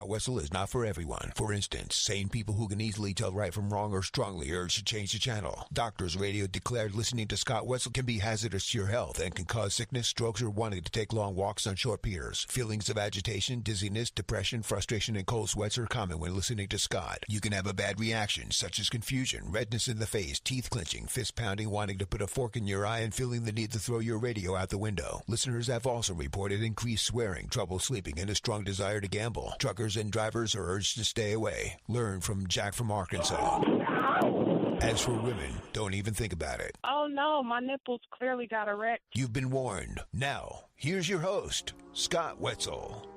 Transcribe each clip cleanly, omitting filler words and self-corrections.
Wetzel is not for everyone. For instance, sane people who can easily tell right from wrong or strongly urge to change the channel. Doctors Radio declared listening to Scott Wetzel can be hazardous to your health and can cause sickness, strokes, or wanting to take long walks on short piers. Feelings of agitation, dizziness, depression, frustration, and cold sweats are common when listening to Scott. You can have a bad reaction, such as confusion, redness in the face, teeth clenching, fist pounding, wanting to put a fork in your eye, and feeling the need to throw your radio out the window. Listeners have also reported increased swearing, trouble sleeping, and a strong desire to gamble. Truckers and drivers are urged to stay away. Learn from Jack from Arkansas. As for women, don't even think about it. Oh no, my nipples clearly got erect. You've been warned. Now, here's your host, Scott Wetzel.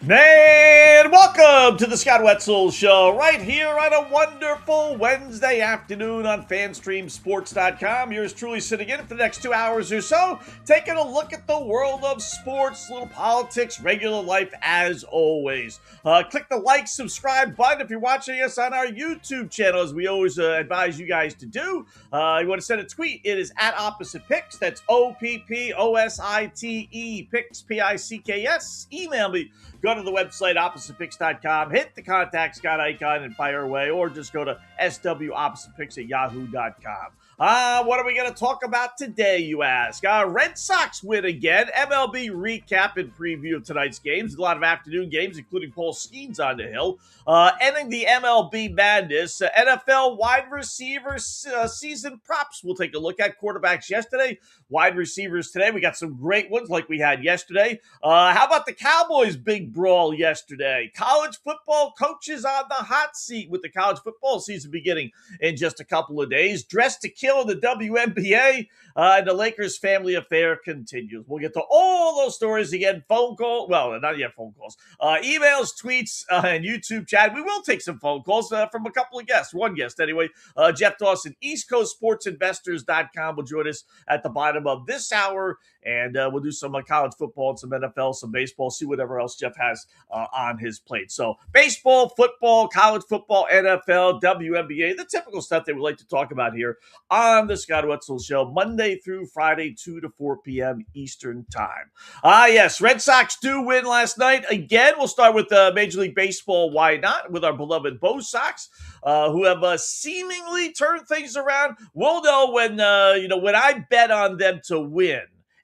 And welcome to the Scott Wetzel Show, right here on a wonderful Wednesday afternoon on FanStreamSports.com. Yours truly sitting in for the next 2 hours or so, taking a look at the world of sports, little politics, regular life as always. Click the like, subscribe button if you're watching us on our YouTube channel, as we always advise you guys to do. You want to send a tweet, it is at Opposite Picks. That's OPPOSITE, Picks, P-I-C-K-S. Email me. Go to the website, OppositePicks.com, hit the contact Scott icon and fire away, or just go to SWOppositePicks@yahoo.com. What are we going to talk about today, you ask? Red Sox win again. MLB recap and preview of tonight's games. A lot of afternoon games, including Paul Skeens on the hill. Ending the MLB madness. NFL wide receiver season props we'll take a look at. Quarterbacks yesterday, wide receivers today. We got some great ones like we had yesterday. How about the Cowboys big brawl yesterday? College football coaches on the hot seat with the college football season beginning in just a couple of days. Dressed to kill in the WNBA, and the Lakers family affair continues. We'll get to all those stories again. Phone call, well, not yet phone calls. Emails, tweets, and YouTube chat. We will take some phone calls from a couple of guests. One guest, anyway. Jeff Dawson, EastCoastSportsInvestors.com will join us at the bottom of this hour, and we'll do some college football and some NFL, some baseball, see whatever else Jeff has on his plate. So baseball, football, college football, NFL, WNBA, the typical stuff that we like to talk about here on the Scott Wetzel Show, Monday through Friday, 2 to 4 p.m. Eastern Time. Yes, Red Sox do win last night. Again, we'll start with Major League Baseball, why not, with our beloved Bo Sox, who have seemingly turned things around. We'll know when I bet on them to win,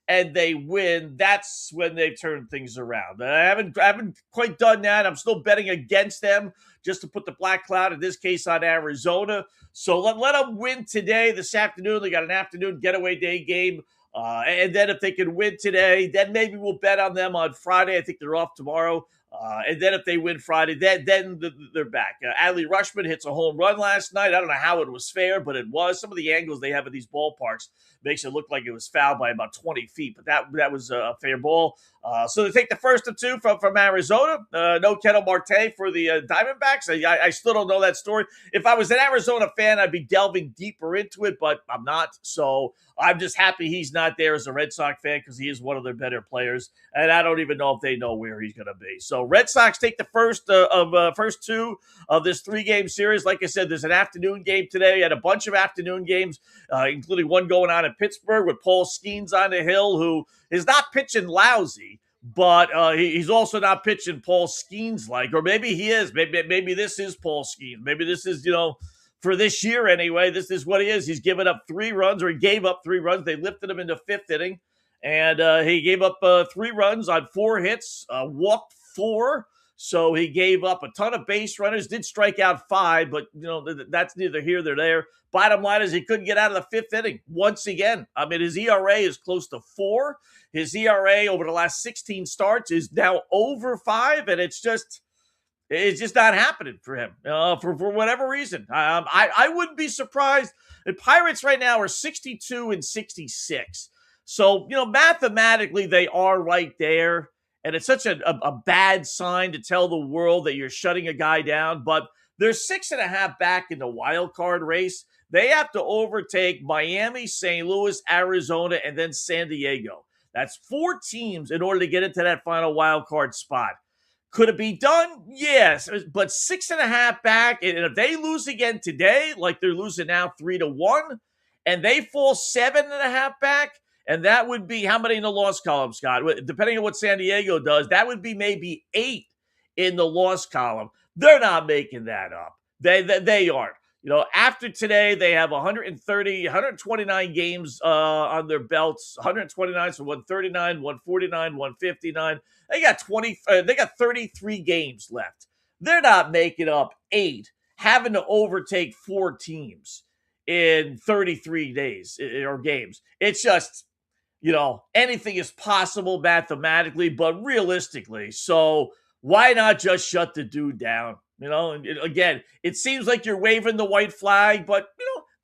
and they win, that's when they've turned things around. I haven't quite done that. I'm still betting against them just to put the black cloud, in this case, on Arizona. So let them win today, this afternoon. They got an afternoon getaway day game. And then if they can win today, then maybe we'll bet on them on Friday. I think they're off tomorrow. And then if they win Friday, then they're back. Adley Rutschman hits a home run last night. I don't know how it was fair, but it was. Some of the angles they have at these ballparks makes it look like it was fouled by about 20 feet, but that was a fair ball. So they take the first of two from Arizona. No Ketel Marte for the Diamondbacks. I still don't know that story. If I was an Arizona fan, I'd be delving deeper into it, but I'm not. So I'm just happy he's not there as a Red Sox fan because he is one of their better players, and I don't even know if they know where he's going to be. So Red Sox take the first two of this 3-game series. Like I said, there's an afternoon game today. We had a bunch of afternoon games, including one going on in Pittsburgh with Paul Skeens on the hill, who is not pitching lousy, but he's also not pitching Paul Skeens-like, or maybe he is. Maybe this is Paul Skeens. Maybe this is, for this year anyway, this is what he is. He's given up 3 runs, or he gave up 3 runs. They lifted him into 5th inning, and he gave up 3 runs on 4 hits, walked 4. So he gave up a ton of base runners, did strike out 5, but that's neither here nor there. Bottom line is he couldn't get out of the 5th inning once again. I mean, his ERA is close to 4. His ERA over the last 16 starts is now over 5, and it's just not happening for him for whatever reason. I wouldn't be surprised. The Pirates right now are 62-66. So, mathematically they are right there. And it's such a bad sign to tell the world that you're shutting a guy down. But they're 6.5 back in the wild card race. They have to overtake Miami, St. Louis, Arizona, and then San Diego. That's 4 teams in order to get into that final wild card spot. Could it be done? Yes, but 6.5 back, and if they lose again today, like they're losing now 3-1, and they fall 7.5 back, and that would be how many in the loss column, Scott? Depending on what San Diego does, that would be maybe 8 in the loss column. They're not making that up. They aren't. After today, they have 129 games on their belts. 129, so 139, 149, 159. They got 33 games left. They're not making up 8, having to overtake 4 teams in 33 days or games. It's just, anything is possible mathematically, but realistically. So why not just shut the dude down? Again, it seems like you're waving the white flag, but,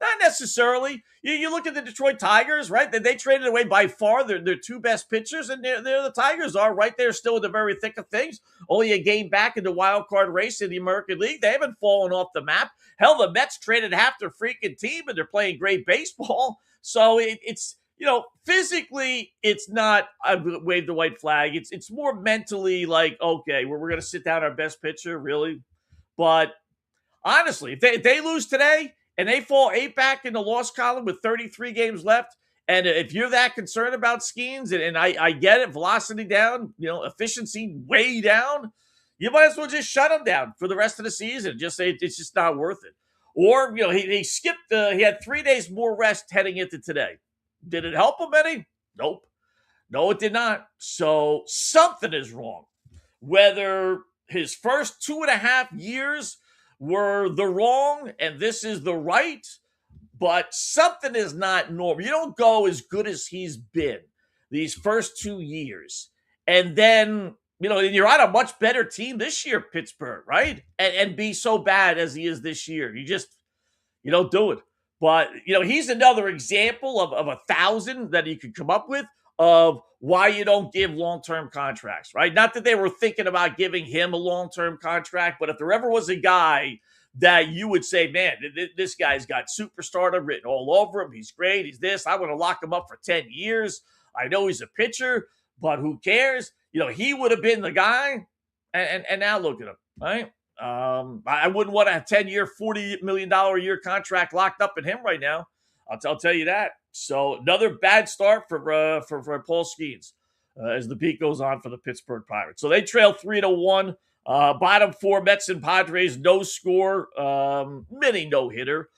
not necessarily. You look at the Detroit Tigers, right? They traded away by far their 2 best pitchers, and they're the Tigers are right there still in the very thick of things. Only a game back in the wild card race in the American League. They haven't fallen off the map. Hell, the Mets traded half their freaking team, and they're playing great baseball. So it's physically, it's not I wave the white flag. It's more mentally like, okay, we're going to sit down our best pitcher, really? But honestly, if they lose today and they fall 8 back in the loss column with 33 games left, and if you're that concerned about Skeens, and I get it, velocity down, efficiency way down, you might as well just shut him down for the rest of the season. Just say it's just not worth it. Or, he skipped, he had 3 days more rest heading into today. Did it help him any? Nope. No, it did not. So something is wrong. Whether his first 2.5 years were the wrong and this is the right, but something is not normal. You don't go as good as he's been these first 2 years, and then you're on a much better team this year, Pittsburgh, right? And be so bad as he is this year. You don't do it. But he's another example of 1,000 that you could come up with of why you don't give long-term contracts, right? Not that they were thinking about giving him a long-term contract, but if there ever was a guy that you would say, man, this guy's got superstardom written all over him. He's great. He's this. I want to lock him up for 10 years. I know he's a pitcher, but who cares? He would have been the guy. And now look at him, right? I wouldn't want a 10-year, $40 million a year contract locked up in him right now. I'll tell you that. So another bad start for Paul Skeens as the beat goes on for the Pittsburgh Pirates. So they trail 3-1. Bottom 4, Mets and Padres, no score. Mini no-hitter,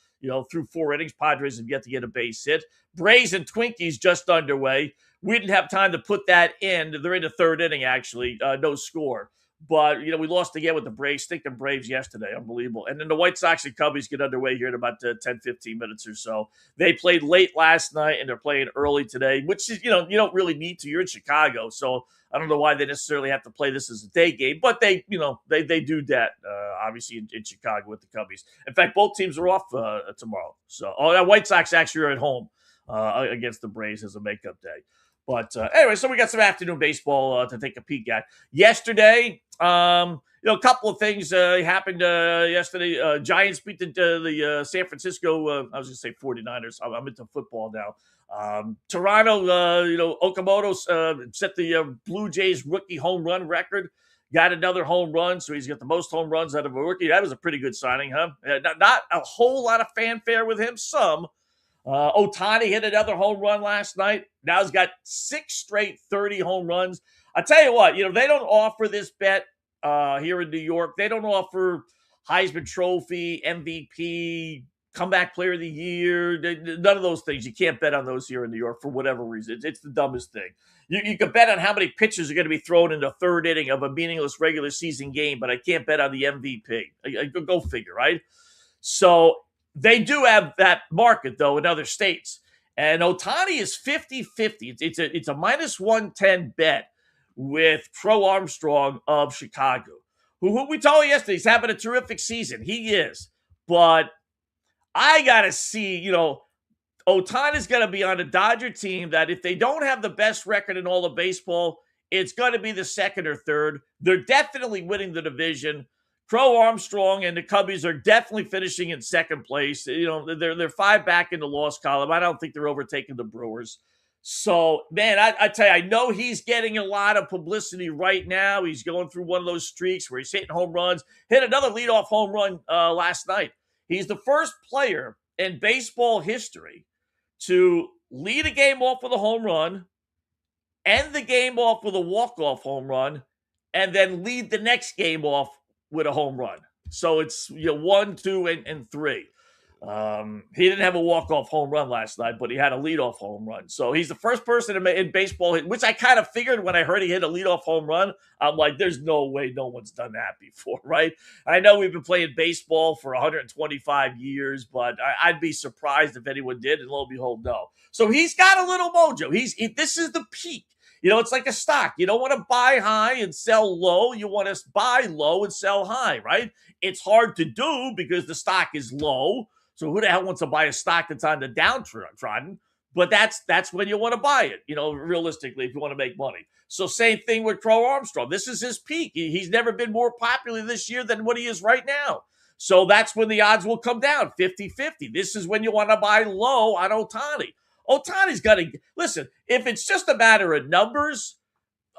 through 4 innings. Padres have yet to get a base hit. Braves and Twinkies just underway. We didn't have time to put that in. They're in the 3rd inning, actually. No score. But, we lost again with the Braves. Stinking Braves yesterday. Unbelievable. And then the White Sox and Cubbies get underway here in about 10, 15 minutes or so. They played late last night, and they're playing early today, which is, you don't really need to. You're in Chicago, so I don't know why they necessarily have to play this as a day game. But they do that, obviously, in Chicago with the Cubbies. In fact, both teams are off tomorrow. So, the White Sox actually are at home against the Braves as a makeup day. But anyway, so we got some afternoon baseball to take a peek at. Yesterday, a couple of things happened yesterday. Giants beat the San Francisco, I was going to say 49ers. I'm into football now. Toronto, Okamoto set the Blue Jays rookie home run record. Got another home run, so he's got the most home runs out of a rookie. That was a pretty good signing, huh? Not a whole lot of fanfare with him, some. Ohtani hit another home run last night. Now he's got 6 straight 30 home runs. I tell you what, they don't offer this bet here in New York. They don't offer Heisman Trophy, MVP, Comeback Player of the Year. None of those things. You can't bet on those here in New York for whatever reason. It's the dumbest thing. You can bet on how many pitches are going to be thrown in the 3rd inning of a meaningless regular season game, but I can't bet on the MVP. Go figure, right? So they do have that market, though, in other states. And Ohtani is 50-50. It's a minus 110 bet with Crow Armstrong of Chicago, who we told you yesterday he's having a terrific season. He is. But I got to see, Ohtani's going to be on a Dodger team that if they don't have the best record in all of baseball, it's going to be the 2nd or 3rd. They're definitely winning the division. Crow Armstrong and the Cubbies are definitely finishing in 2nd place. They're 5 back in the loss column. I don't think they're overtaking the Brewers. So, man, I tell you, I know he's getting a lot of publicity right now. He's going through one of those streaks where he's hitting home runs. Hit another leadoff home run last night. He's the first player in baseball history to lead a game off with a home run, end the game off with a walk-off home run, and then lead the next game off with a home run. So it's 1, 2, and 3. He didn't have a walk-off home run last night, but he had a leadoff home run. So he's the first person in baseball, which I kind of figured when I heard he hit a leadoff home run. I'm like, there's no way no one's done that before, right? I know we've been playing baseball for 125 years, but I'd be surprised if anyone did, and lo and behold, no. So he's got a little mojo. This is the peak. It's like a stock. You don't want to buy high and sell low. You want to buy low and sell high, right? It's hard to do because the stock is low. So who the hell wants to buy a stock that's on the downtrodden? But that's when you want to buy it, realistically, if you want to make money. So same thing with Crow Armstrong. This is his peak. He's never been more popular this year than what he is right now. So that's when the odds will come down, 50-50. This is when you want to buy low on Ohtani. Ohtani's got to, listen, if it's just a matter of numbers,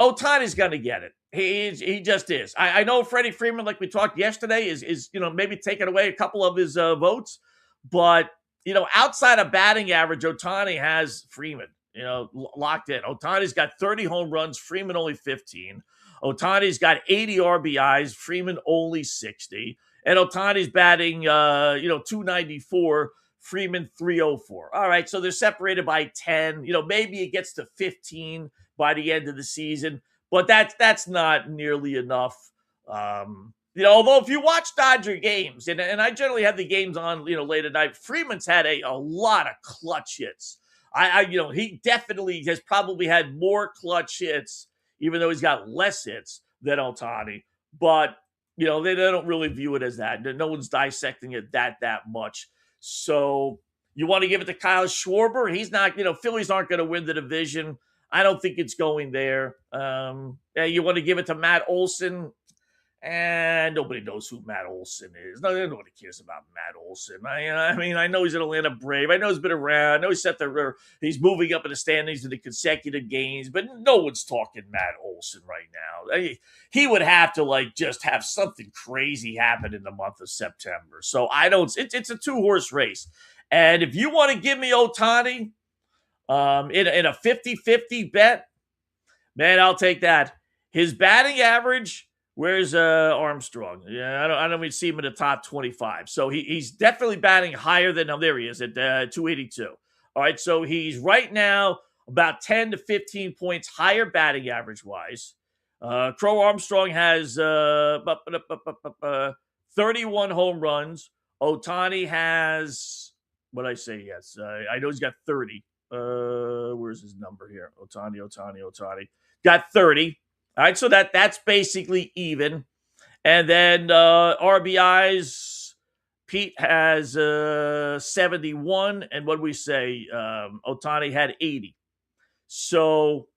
Ohtani's going to get it. He just is. I know Freddie Freeman, like we talked yesterday, is maybe taking away a couple of his votes. But, outside of batting average, Ohtani has Freeman, locked in. Ohtani's got 30 home runs, Freeman only 15. Ohtani's got 80 RBIs, Freeman only 60. And Ohtani's batting, 294, Freeman 304. All right, so they're separated by 10. Maybe it gets to 15 by the end of the season, but that's not nearly enough. Although if you watch Dodger games, and I generally have the games on, late at night, Freeman's had a lot of clutch hits. He definitely has probably had more clutch hits, even though he's got less hits than Ohtani. But, they don't really view it as that. No one's dissecting it that much. So you want to give it to Kyle Schwarber? He's not, Phillies aren't going to win the division. I don't think it's going there. You want to give it to Matt Olson? And nobody knows who Matt Olson is. Nobody cares about Matt Olson. I know he's an Atlanta Brave. I know he's been around. I know he's moving up in the standings in the consecutive games, but no one's talking Matt Olson right now. He would have to just have something crazy happen in the month of September. So it's a 2-horse race. And if you want to give me Ohtani in a 50-50 bet, man, I'll take that. His batting average, where's Armstrong? Yeah, I don't even see him in the top 25. So he's definitely batting higher than, there he is at 282. All right, so he's right now about 10 to 15 points higher batting average-wise. Crow Armstrong has 31 home runs. Ohtani has, what'd I say? Yes, I know he's got 30. Where's his number here? Ohtani. Got 30. All right, so that's basically even. And then RBIs, Pete has 71. And what did we say? Ohtani had 80. So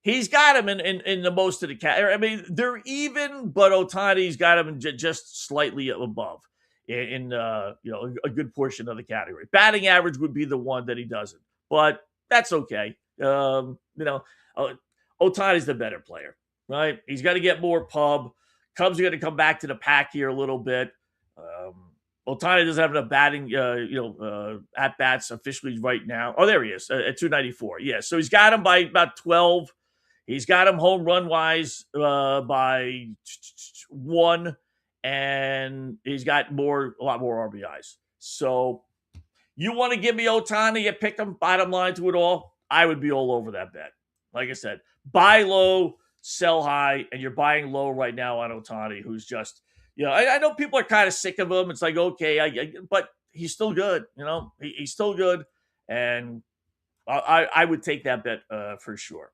he's got him in the most of the category. They're even, but Ohtani's got him just slightly above in a good portion of the category. Batting average would be the one that he doesn't. But that's okay. Ohtani's the better player. Right, he's got to get more pub. Cubs are going to come back to the pack here a little bit. Ohtani doesn't have enough batting, at bats officially right now. Oh, there he is at 294. Yeah, so he's got him by about 12. He's got him home run wise by 1, and he's got a lot more RBIs. So you want to give me Ohtani, you pick him. Bottom line to it all, I would be all over that bet. Like I said, buy low, sell high, and you're buying low right now on Ohtani, who's just, I know people are kind of sick of him. It's like, okay, but he's still good. He's still good, and I would take that bet for sure.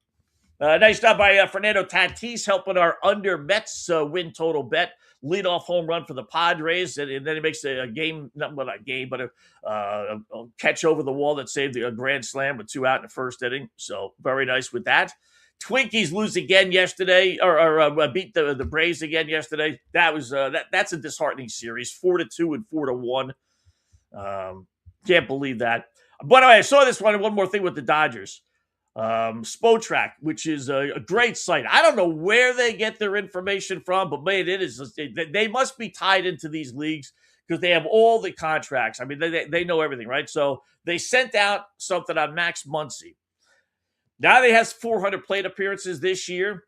Nice job by Fernando Tatis helping our under Mets win total bet. Leadoff home run for the Padres, and then he makes a catch over the wall that saved a grand slam with 2 out in the first inning. So very nice with that. Twinkies lose again yesterday, or beat the Braves again yesterday. That was that's a disheartening series, 4-2 and 4-1. Can't believe that. By the way, I saw this one more thing with the Dodgers. Spotrac, which is a great site. I don't know where they get their information from, but man, it is. They must be tied into these leagues because they have all the contracts. I mean, they know everything, right? So they sent out something on Max Muncy. Now he has 400 plate appearances this year.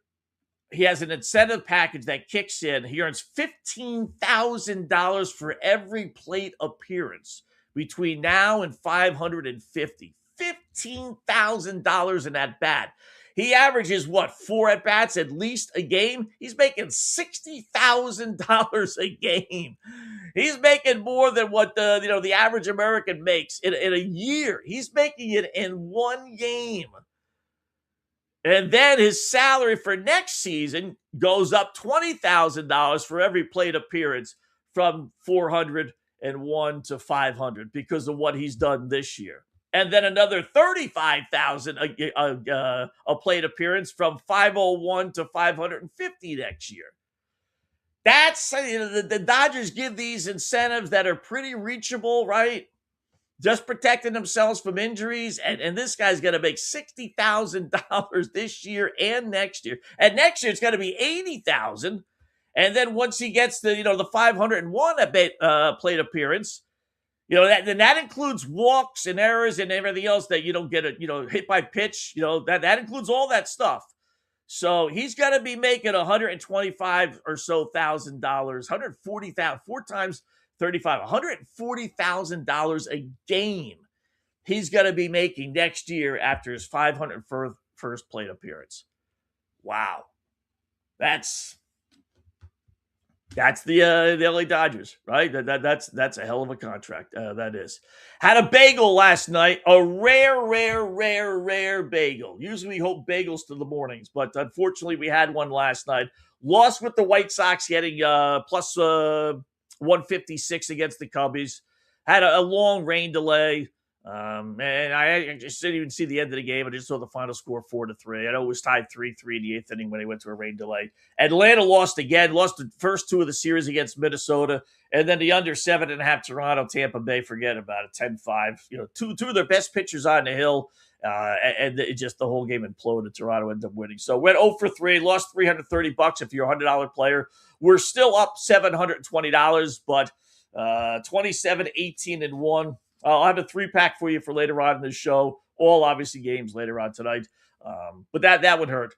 He has an incentive package that kicks in. He earns $15,000 for every plate appearance between now and 550. $15,000 in at bat. He averages 4 at bats at least a game. He's making $60,000 a game. He's making more than what the average American makes in a year. He's making it in one game. And then his salary for next season goes up $20,000 for every plate appearance from 401 to 500 because of what he's done this year. And then another $35,000 a plate appearance from 501 to 550 next year. That's the Dodgers give these incentives that are pretty reachable, right? Just protecting themselves from injuries, and this guy's going to make $60,000 this year and next year. And next year it's going to be $80,000. And then once he gets to the 501 plate appearance, that includes walks and errors and everything else that you don't get hit by pitch. That includes all that stuff. So he's going to be making $125 or so $1,000, $140,000, 4 times 35, $140,000 a game he's going to be making next year after his 501st plate appearance. Wow. That's the LA Dodgers, right? That's a hell of a contract. That is. Had a bagel last night, a rare bagel. Usually we hope bagels to the mornings, but unfortunately we had one last night. Lost with the White Sox getting plus 156 against the Cubbies. Had a long rain delay. And I just didn't even see the end of the game. I just saw the final score 4-3. I know it was tied 3-3 in the 8th inning when they went to a rain delay. Atlanta lost again, lost the first 2 of the series against Minnesota, and then the under 7.5 Toronto, Tampa Bay, forget about it, 10-5. Two of their best pitchers on the hill, and it just the whole game imploded. Toronto ended up winning. So went 0-3, lost $330 if you're a $100 player. We're still up $720, but 27-18-1. I'll have a 3-pack for you for later on in the show. All obviously games later on tonight. But that would hurt.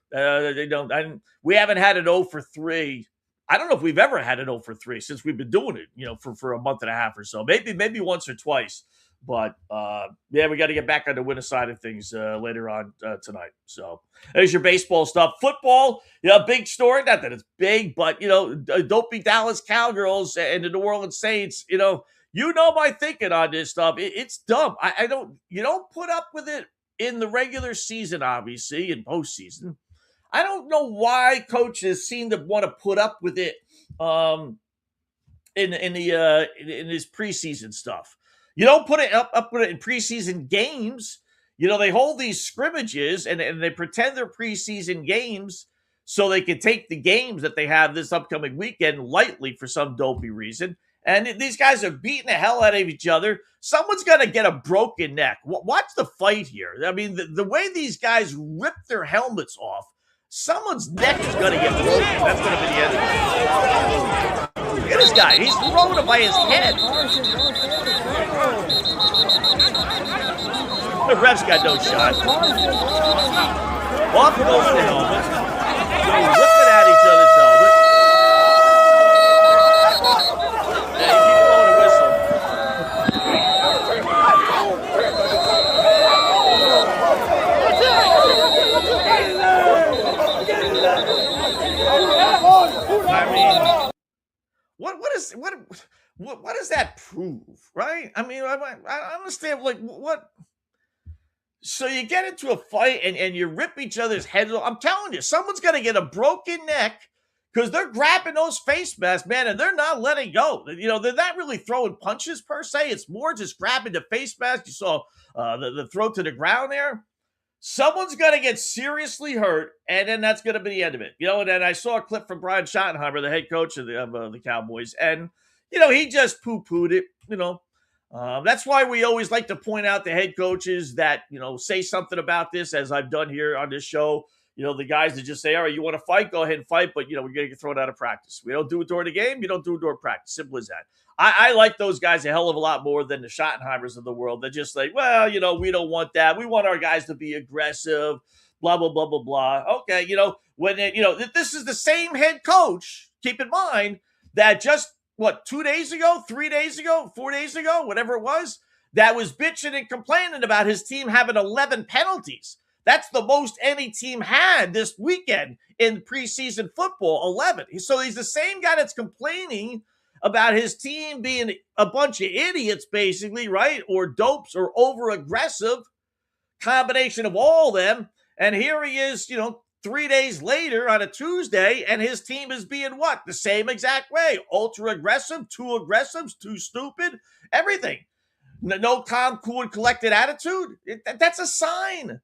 We haven't had an 0-3. I don't know if we've ever had an 0-3 since we've been doing it, for a month and a half or so. Maybe once or twice. But we got to get back on the winning side of things later on tonight. So there's your baseball stuff. Football, big story. Not that it's big, but don't be Dallas Cowgirls and the New Orleans Saints. My thinking on this stuff. It's dumb. You don't put up with it in the regular season, obviously, in postseason. I don't know why coaches seem to want to put up with it in his preseason stuff. You don't put it up with it in preseason games. They hold these scrimmages and they pretend they're preseason games so they can take the games that they have this upcoming weekend lightly for some dopey reason. And these guys are beating the hell out of each other. Someone's going to get a broken neck. Watch the fight here. I mean, the way these guys rip their helmets off, someone's neck is going to get broken. That's going to be the end of it. Look at this guy. He's throwing it by his head. The ref's got no shot. Off goes the helmet. They're whipping at each other's helmet. What does that prove, right? I mean, I understand, what? So you get into a fight and you rip each other's heads off. I'm telling you, someone's going to get a broken neck because they're grabbing those face masks, man, and they're not letting go. They're not really throwing punches per se. It's more just grabbing the face mask. You saw the throw to the ground there. Someone's going to get seriously hurt, and then that's going to be the end of it. And then I saw a clip from Brian Schottenheimer, the head coach of the Cowboys, and, he just poo-pooed it, That's why we always like to point out the head coaches that, say something about this, as I've done here on this show. The guys that just say, all right, you want to fight, go ahead and fight, but, we're going to get thrown out of practice. We don't do it during the game. You don't do it during practice. Simple as that. I like those guys a hell of a lot more than the Schottenheimers of the world. They're just like, well, we don't want that. We want our guys to be aggressive, blah, blah, blah, blah, blah. Okay, when this is the same head coach, keep in mind, that just, 2 days ago, 3 days ago, 4 days ago, whatever it was, that was bitching and complaining about his team having 11 penalties. That's the most any team had this weekend in preseason football, 11. So he's the same guy that's complaining about his team being a bunch of idiots, basically, right? Or dopes or over-aggressive, combination of all of them. And here he is, 3 days later on a Tuesday, and his team is being what? The same exact way. Ultra-aggressive, too stupid, everything. No calm, cool, and collected attitude. That's a sign.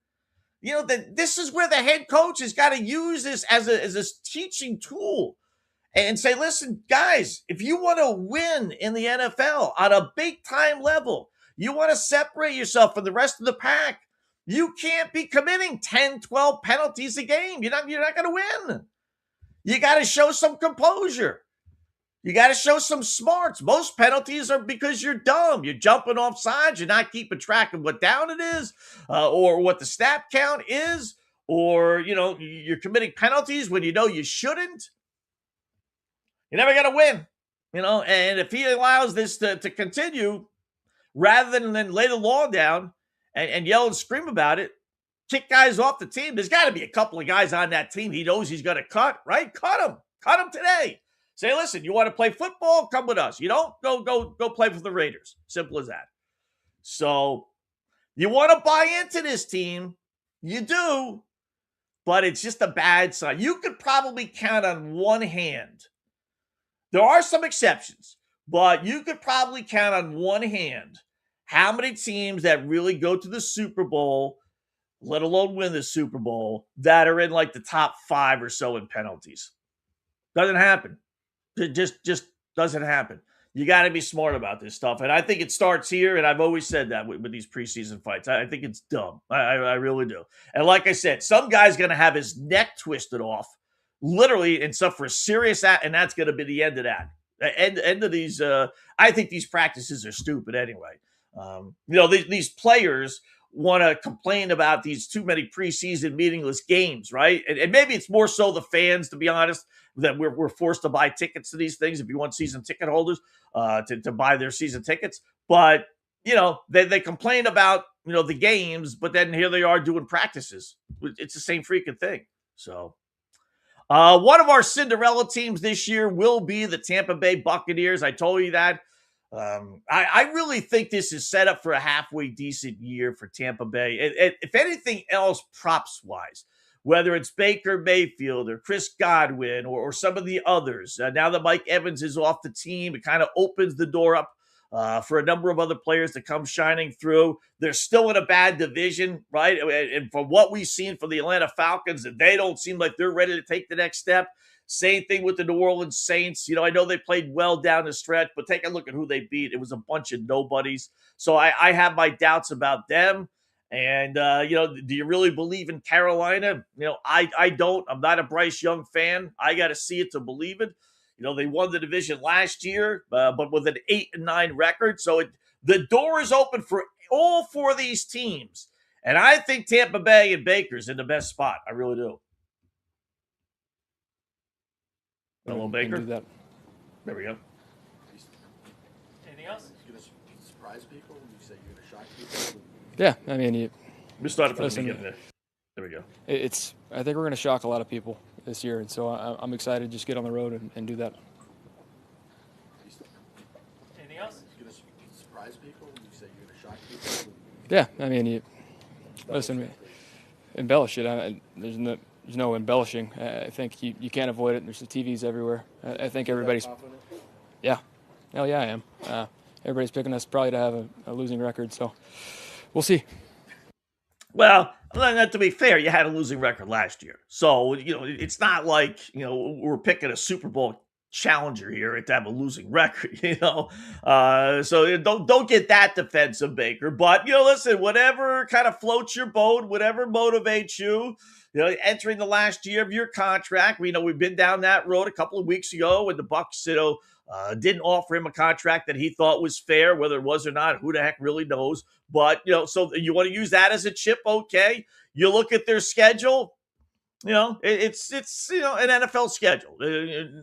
That this is where the head coach has got to use this as a teaching tool and say, listen, guys, if you want to win in the NFL on a big-time level, you want to separate yourself from the rest of the pack, you can't be committing 10, 12 penalties a game. You're not going to win. You got to show some composure. You got to show some smarts. Most penalties are because you're dumb. You're jumping off sides. You're not keeping track of what down it is or what the snap count is, or, you're committing penalties when you shouldn't. You're never going to win, and if he allows this to continue, rather than lay the law down and yell and scream about it, kick guys off the team, there's got to be a couple of guys on that team he knows he's going to cut, right? Cut them today. Say, listen, you want to play football? Come with us. You don't? Go play for the Raiders. Simple as that. So you want to buy into this team. You do, but it's just a bad sign. You could probably count on one hand. There are some exceptions, but you could probably count on one hand how many teams that really go to the Super Bowl, let alone win the Super Bowl, that are in like the top 5 or so in penalties. Doesn't happen. It just doesn't happen. You got to be smart about this stuff. And I think it starts here, and I've always said that with these preseason fights. I think it's dumb. I really do. And like I said, some guy's going to have his neck twisted off, literally, and stuff for a serious and that's going to be the end of that. The end of these, I think these practices are stupid anyway. These players want to complain about these too many preseason meaningless games, right? And maybe it's more so the fans, to be honest, that we're forced to buy tickets to these things if you want season ticket holders to buy their season tickets. But, they complain about, the games, but then here they are doing practices. It's the same freaking thing. So one of our Cinderella teams this year will be the Tampa Bay Buccaneers. I told you that. I really think this is set up for a halfway decent year for Tampa Bay. If anything else, props-wise, whether it's Baker Mayfield or Chris Godwin or some of the others. Now that Mike Evans is off the team, it kind of opens the door up for a number of other players to come shining through. They're still in a bad division, right? And from what we've seen from the Atlanta Falcons, they don't seem like they're ready to take the next step. Same thing with the New Orleans Saints. I know they played well down the stretch, but take a look at who they beat. It was a bunch of nobodies. So I have my doubts about them. And, do you really believe in Carolina? I don't. I'm not a Bryce Young fan. I got to see it to believe it. They won the division last year, but with an 8-9 record. So the door is open for all 4 of these teams. And I think Tampa Bay and Baker's in the best spot. I really do. Hello, Baker. Do that. There we go. Anything else? You're going to surprise people when you say you're going to shock people? Yeah, I mean, We started from the listen, beginning. There we go. I think we're going to shock a lot of people this year, and so I'm excited to just get on the road and do that. Anything else? You're going to surprise people when you say you're going to shock people? Yeah, I mean, listen, embellish it. There's no embellishing. I think you can't avoid it. There's the TVs everywhere. I think everybody's. Yeah. Hell yeah, I am. Everybody's picking us probably to have a losing record, so we'll see. Well, to be fair, you had a losing record last year. So, it's not like, we're picking a Super Bowl challenger here to have a losing record, so don't get that defensive, Baker. But listen, whatever kind of floats your boat, whatever motivates you, entering the last year of your contract. We've been down that road a couple of weeks ago when the Bucs, didn't offer him a contract that he thought was fair. Whether it was or not, who the heck really knows? But so you want to use that as a chip, okay? You look at their schedule. It's an NFL schedule.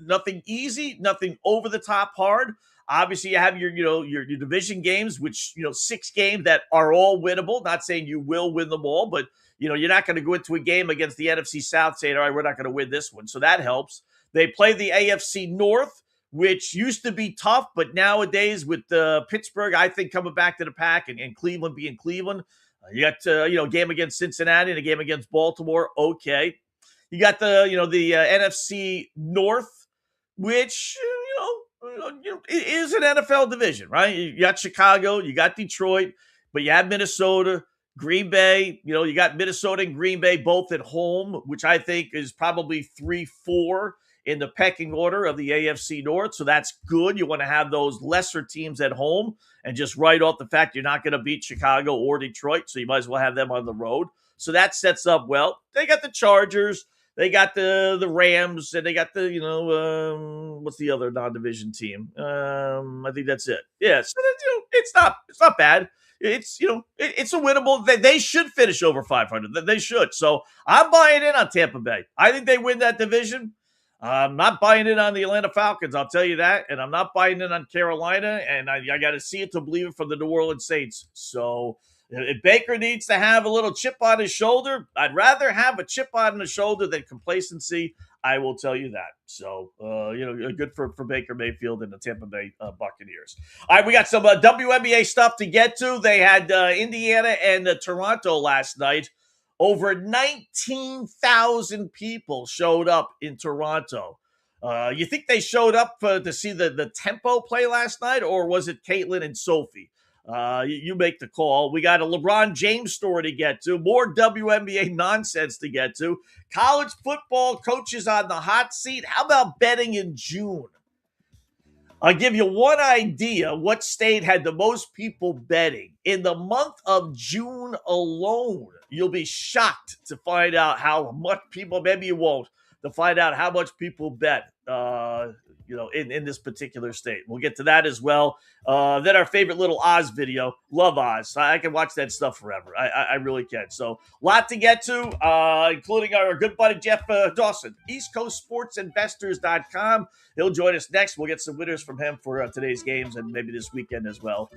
Nothing easy, nothing over the top hard. Obviously, you have your division games, which 6 games that are all winnable. Not saying you will win them all, but you're not going to go into a game against the NFC South saying, all right, we're not going to win this one. So that helps. They play the AFC North, which used to be tough, but nowadays with Pittsburgh, I think, coming back to the pack and Cleveland being Cleveland, you got a game against Cincinnati and a game against Baltimore. Okay. You got the NFC North, which is an NFL division, right? You got Chicago, you got Detroit, but you have Minnesota, Green Bay. You got Minnesota and Green Bay both at home, which I think is probably 3-4 in the pecking order of the AFC North. So that's good. You want to have those lesser teams at home and just write off the fact you're not going to beat Chicago or Detroit. So you might as well have them on the road. So that sets up well. They got the Chargers. They got the Rams, and they got the, what's the other non-division team? I think that's it. Yeah, so it's not bad. It's it's a winnable. They should finish over 500. They should. So I'm buying in on Tampa Bay. I think they win that division. I'm not buying in on the Atlanta Falcons, I'll tell you that. And I'm not buying in on Carolina, and I got to see it to believe it from the New Orleans Saints. So if Baker needs to have a little chip on his shoulder, I'd rather have a chip on his shoulder than complacency. I will tell you that. So, good for Baker Mayfield and the Tampa Bay Buccaneers. All right, we got some WNBA stuff to get to. They had Indiana and Toronto last night. Over 19,000 people showed up in Toronto. You think they showed up to see the tempo play last night, or was it Caitlin and Sophie? You make the call. We got a LeBron James story to get to, more WNBA nonsense to get to, college football coaches on the hot seat. How about betting in June? I'll give you one idea what state had the most people betting. In the month of June alone, you'll be shocked to find out how much people, maybe you won't, to find out how much people bet, in this particular state. We'll get to that as well. Then our favorite little Oz video. Love Oz. I can watch that stuff forever. I really can. So a lot to get to, including our good buddy Jeff Dawson, EastCoastSportsInvestors.com. He'll join us next. We'll get some winners from him for today's games and maybe this weekend as well.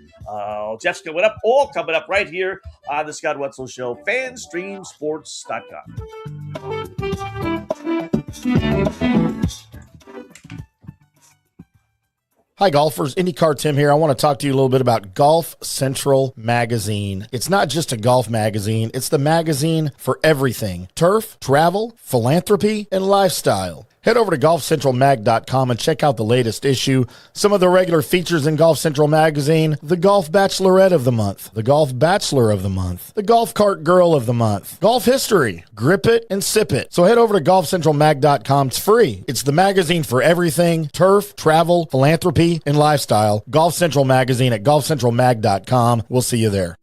Jeff's coming up, all coming up right here on the Scott Wetzel Show, FanStreamSports.com. Hi, golfers. IndyCar Tim here. I want to talk to you a little bit about Golf Central Magazine. It's not just a golf magazine. It's the magazine for everything. Turf, travel, philanthropy, and lifestyle. Head over to golfcentralmag.com and check out the latest issue. Some of the regular features in Golf Central Magazine: the Golf Bachelorette of the Month, the Golf Bachelor of the Month, the Golf Cart Girl of the Month, Golf History, Grip It and Sip It. So head over to golfcentralmag.com. It's free. It's the magazine for everything: turf, travel, philanthropy, and lifestyle. Golf Central Magazine at golfcentralmag.com. We'll see you there.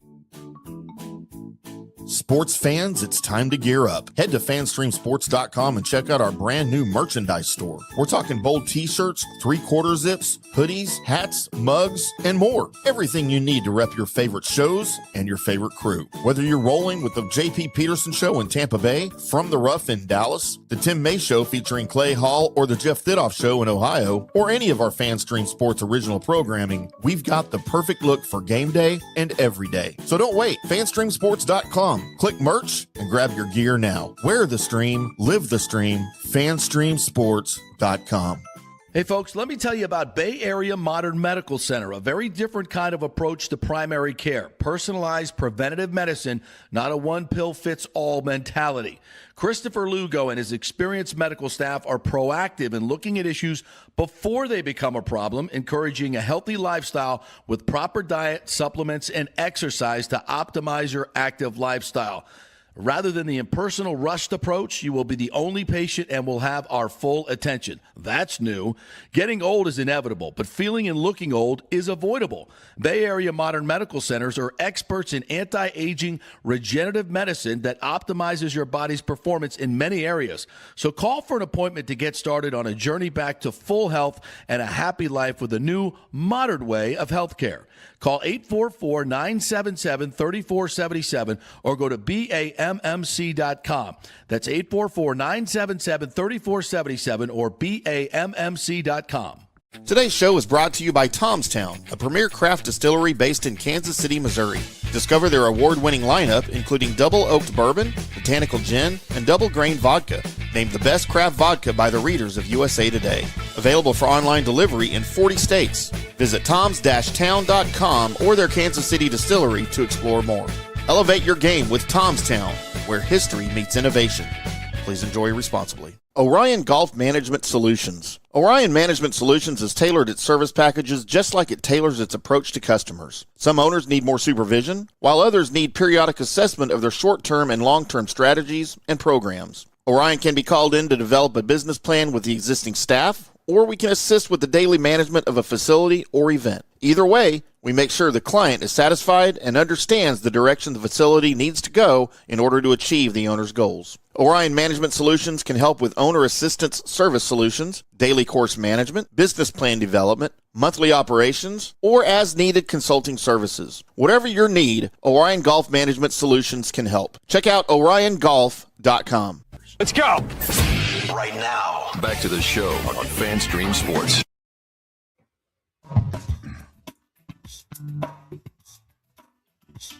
Sports fans, it's time to gear up. Head to FanStreamSports.com and check out our brand new merchandise store. We're talking bold t-shirts, 3/4 zips, hoodies, hats, mugs, and more. Everything you need to rep your favorite shows and your favorite crew. Whether you're rolling with the JP Peterson Show in Tampa Bay, From the Rough in Dallas, the Tim May Show featuring Clay Hall, or the Jeff Thidoff Show in Ohio, or any of our FanStream Sports original programming, we've got the perfect look for game day and every day. So don't wait. FanStreamSports.com. Click merch and grab your gear now. Wear the stream, live the stream. FanStreamSports.com. Hey folks, let me tell you about Bay Area Modern Medical Center, a very different kind of approach to primary care. Personalized preventative medicine, not a one-pill-fits-all mentality. Christopher Lugo and his experienced medical staff are proactive in looking at issues before they become a problem, encouraging a healthy lifestyle with proper diet, supplements, and exercise to optimize your active lifestyle. Rather than the impersonal, rushed approach, you will be the only patient and will have our full attention. That's new. Getting old is inevitable, but feeling and looking old is avoidable. Bay Area Modern Medical Centers are experts in anti-aging regenerative medicine that optimizes your body's performance in many areas. So call for an appointment to get started on a journey back to full health and a happy life with a new, modern way of healthcare. Call 844-977-3477 or go to BAMMC.com. That's 844-977-3477 or BAMMC.com. Today's show is brought to you by Tomstown, a premier craft distillery based in Kansas City, Missouri. Discover their award-winning lineup, including double oaked bourbon, botanical gin, and double grain vodka, named the best craft vodka by the readers of USA Today. Available for online delivery in 40 states. Visit toms-town.com or their Kansas City distillery to explore more. Elevate your game with Tomstown, where history meets innovation. Please enjoy responsibly. Orion Golf Management Solutions. Orion Management Solutions has tailored its service packages just like it tailors its approach to customers. Some owners need more supervision, while others need periodic assessment of their short-term and long-term strategies and programs. Orion can be called in to develop a business plan with the existing staff, or we can assist with the daily management of a facility or event. Either way, we make sure the client is satisfied and understands the direction the facility needs to go in order to achieve the owner's goals. Orion Management Solutions can help with owner assistance service solutions, daily course management, business plan development, monthly operations, or as-needed consulting services. Whatever your need, Orion Golf Management Solutions can help. Check out oriongolf.com. Let's go! Right now, back to the show on FanStream Sports.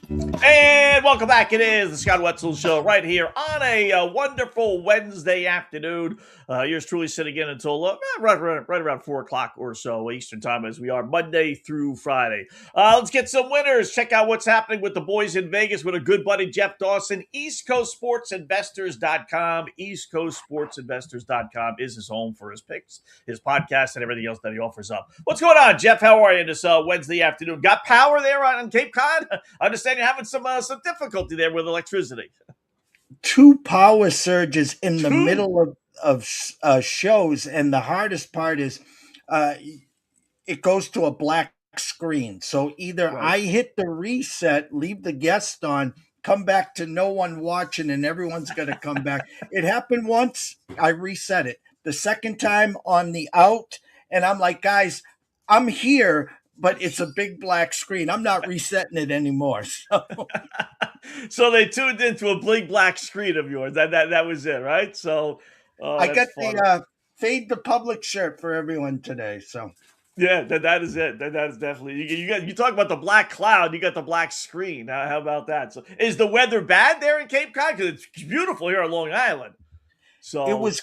And welcome back. It is the Scott Wetzel Show right here on a wonderful Wednesday afternoon. Yours truly sitting in until right around 4 o'clock or so Eastern time, as we are Monday through Friday. Let's get some winners. Check out what's happening with the boys in Vegas with a good buddy, Jeff Dawson. EastCoastSportsInvestors.com. EastCoastSportsInvestors.com is his home for his picks, his podcast, and everything else that he offers up. What's going on, Jeff? How are you this Wednesday afternoon? Got power there on Cape Cod? I understand you're having some difficulty there with electricity. 2 power surges in the middle of shows, and the hardest part is it goes to a black screen. So either I hit the reset, leave the guest on, come back to no one watching, and everyone's going to come back. It happened once, I reset it. The second time on the out, and I'm like, guys, I'm here, but it's a big black screen. I'm not resetting it anymore. So they tuned into a big black screen of yours. That was it, right? So I got the Fade the Public shirt for everyone today. So yeah, that is it. That is definitely you talk about the black cloud. You got the black screen. How about that? So is the weather bad there in Cape Cod? Because it's beautiful here on Long Island. So it was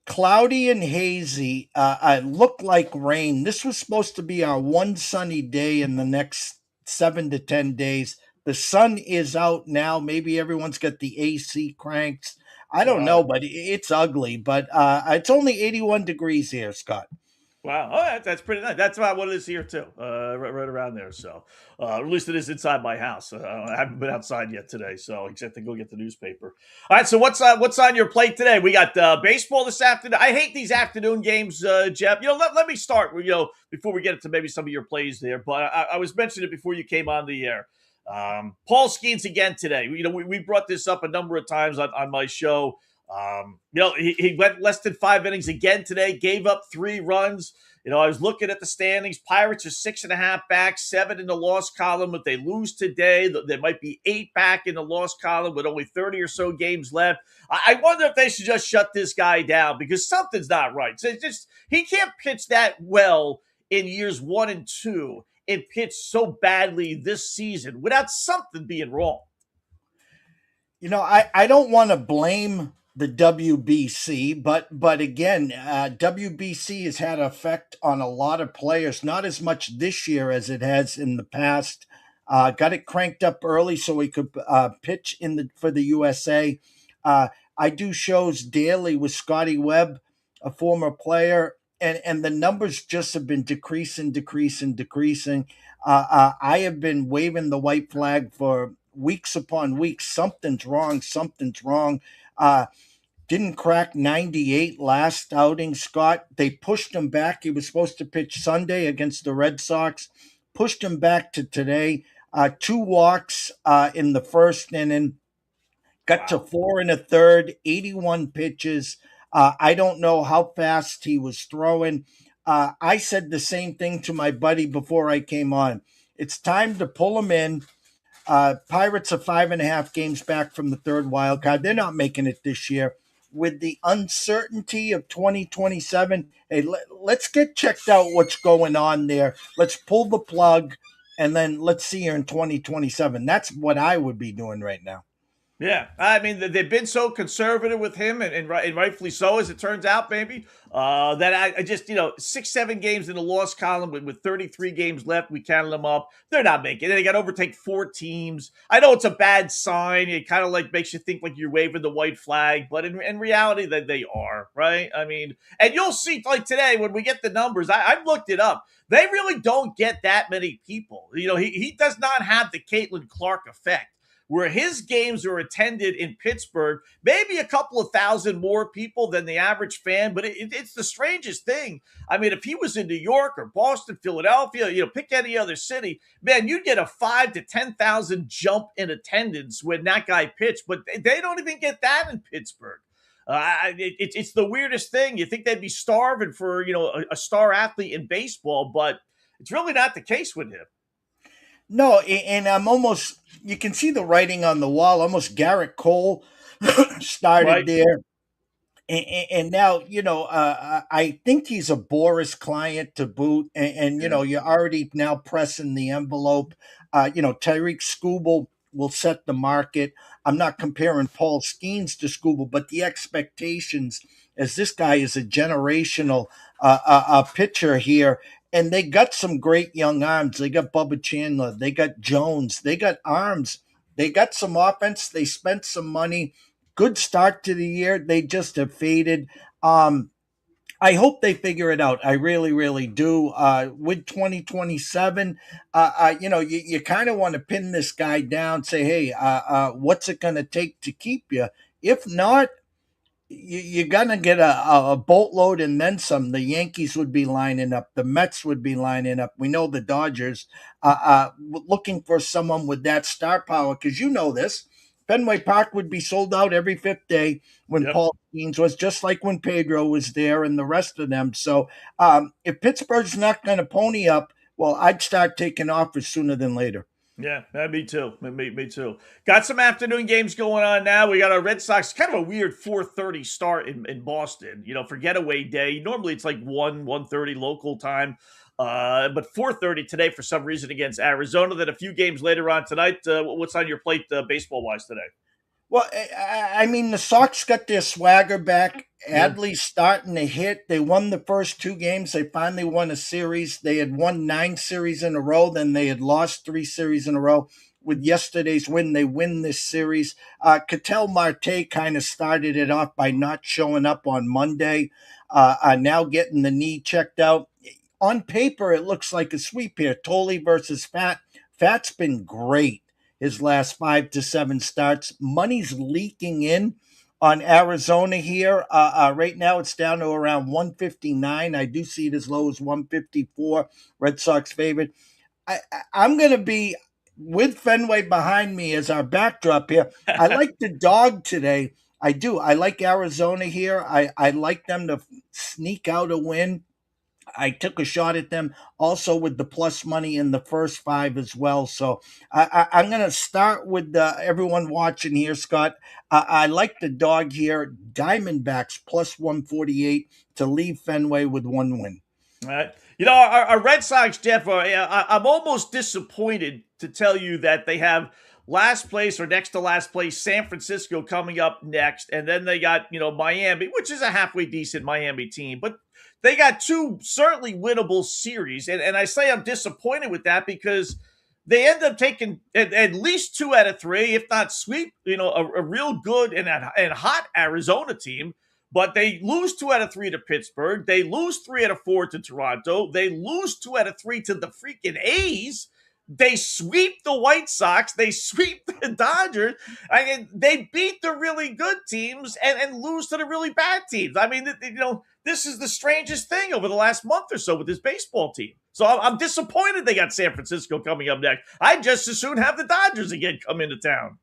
cloudy and hazy. It looked like rain. This was supposed to be our one sunny day in the next 7 to 10 days. The sun is out now. Maybe everyone's got the AC cranked. I don't know, but it's ugly. But it's only 81 degrees here, Scott. Wow. Oh, that's pretty nice. That's about what it is here, too. Right around there. So at least it is inside my house. I haven't been outside yet today, so except to go get the newspaper. All right, so what's on your plate today? We got baseball this afternoon. I hate these afternoon games, Jeff. Let me start, before we get into maybe some of your plays there. But I was mentioning it before you came on the air. Paul Skeens again today. We brought this up a number of times on my show. He went less than 5 innings again today, gave up 3 runs. I was looking at the standings. Pirates are 6.5 back, 7 in the loss column. If they lose today, there might be 8 back in the loss column with only 30 or so games left. I wonder if they should just shut this guy down because something's not right. So he can't pitch that well in years 1 and 2 and pitch so badly this season without something being wrong. I don't want to blame the WBC, but again, WBC has had an effect on a lot of players, not as much this year as it has in the past. Got it cranked up early so he could pitch for the USA. I do shows daily with Scotty Webb, a former player, and the numbers just have been decreasing. I have been waving the white flag for weeks upon weeks. Something's wrong. Something's wrong. Didn't crack 98 last outing, Scott. They pushed him back. He was supposed to pitch Sunday against the Red Sox. Pushed him back to today. 2 walks in the first inning. Got to 4 1/3, 81 pitches. I don't know how fast he was throwing. I said the same thing to my buddy before I came on. It's time to pull him in. Pirates are 5.5 games back from the third wild card. They're not making it this year. With the uncertainty of 2027, hey, let's get checked out what's going on there. Let's pull the plug, and then let's see you in 2027. That's what I would be doing right now. Yeah, I mean, they've been so conservative with him, and rightfully so, as it turns out, maybe, that I just, 6, 7 games in the loss column with 33 games left, we counted them up. They're not making it. They got to overtake 4 teams. I know it's a bad sign. It kind of like makes you think like you're waving the white flag, but in reality, that they are, right? I mean, and you'll see, like today, when we get the numbers, I've looked it up. They really don't get that many people. He does not have the Caitlin Clark effect, where his games are attended in Pittsburgh, maybe a couple of thousand more people than the average fan, but it's the strangest thing. I mean, if he was in New York or Boston, Philadelphia, pick any other city, man, you'd get a 5,000 to 10,000 jump in attendance when that guy pitched, but they don't even get that in Pittsburgh. It's the weirdest thing. You think they'd be starving for, a star athlete in baseball, but it's really not the case with him. No, and I'm almost, you can see the writing on the wall. Almost Garrett Cole started there. And now, I think he's a Boris client to boot. And you're already now pressing the envelope. Tyreek Skubal will set the market. I'm not comparing Paul Skeens to Skubal, but the expectations, as this guy is a generational pitcher here. And they got some great young arms. They got Bubba Chandler. They got Jones. They got arms. They got some offense. They spent some money. Good start to the year. They just have faded. I hope they figure it out. I really, really do. With 2027, you kind of want to pin this guy down, say, hey, what's it going to take to keep you? If not, you're going to get a boatload and then some. The Yankees would be lining up. The Mets would be lining up. We know the Dodgers looking for someone with that star power, because you know this. Fenway Park would be sold out every 5th day when Paul Skeens was, just like when Pedro was there and the rest of them. So if Pittsburgh's not going to pony up, well, I'd start taking offers sooner than later. Yeah, me too. Me too. Got some afternoon games going on now. We got our Red Sox, kind of a weird 4:30 start in Boston, for getaway day. Normally it's like 1:30 local time. But 4:30 today for some reason against Arizona. Then a few games later on tonight. What's on your plate baseball-wise today? Well, I mean, the Sox got their swagger back. Adley's starting to hit. They won the first 2 games. They finally won a series. They had won 9 series in a row. Then they had lost 3 series in a row. With yesterday's win, they win this series. Ketel Marte kind of started it off by not showing up on Monday. Now getting the knee checked out. On paper, it looks like a sweep here. Tolley versus Fat. Fat's been great his last 5 to 7 starts. Money's leaking in on Arizona here. Right now, it's down to around 159. I do see it as low as 154. Red Sox favorite. I'm going to be with Fenway behind me as our backdrop here. I like the dog today. I do. I like Arizona here. I like them to sneak out a win. I took a shot at them also with the plus money in the first 5 as well. So I'm going to start with everyone watching here, Scott. I like the dog here. Diamondbacks plus 148 to leave Fenway with 1 win. All right. Our Red Sox, Jeff, I'm almost disappointed to tell you that they have last place or next to last place San Francisco coming up next. And then they got, Miami, which is a halfway decent Miami team. But they got 2 certainly winnable series. And I say I'm disappointed with that because they end up taking at least 2 out of 3, if not sweep, a real good and hot Arizona team. But they lose 2 out of 3 to Pittsburgh. They lose 3 out of 4 to Toronto. They lose 2 out of 3 to the freaking A's. They sweep the White Sox. They sweep the Dodgers. I mean, they beat the really good teams and lose to the really bad teams. I mean, this is the strangest thing over the last month or so with this baseball team. So I'm disappointed they got San Francisco coming up next. I'd just as soon have the Dodgers again come into town.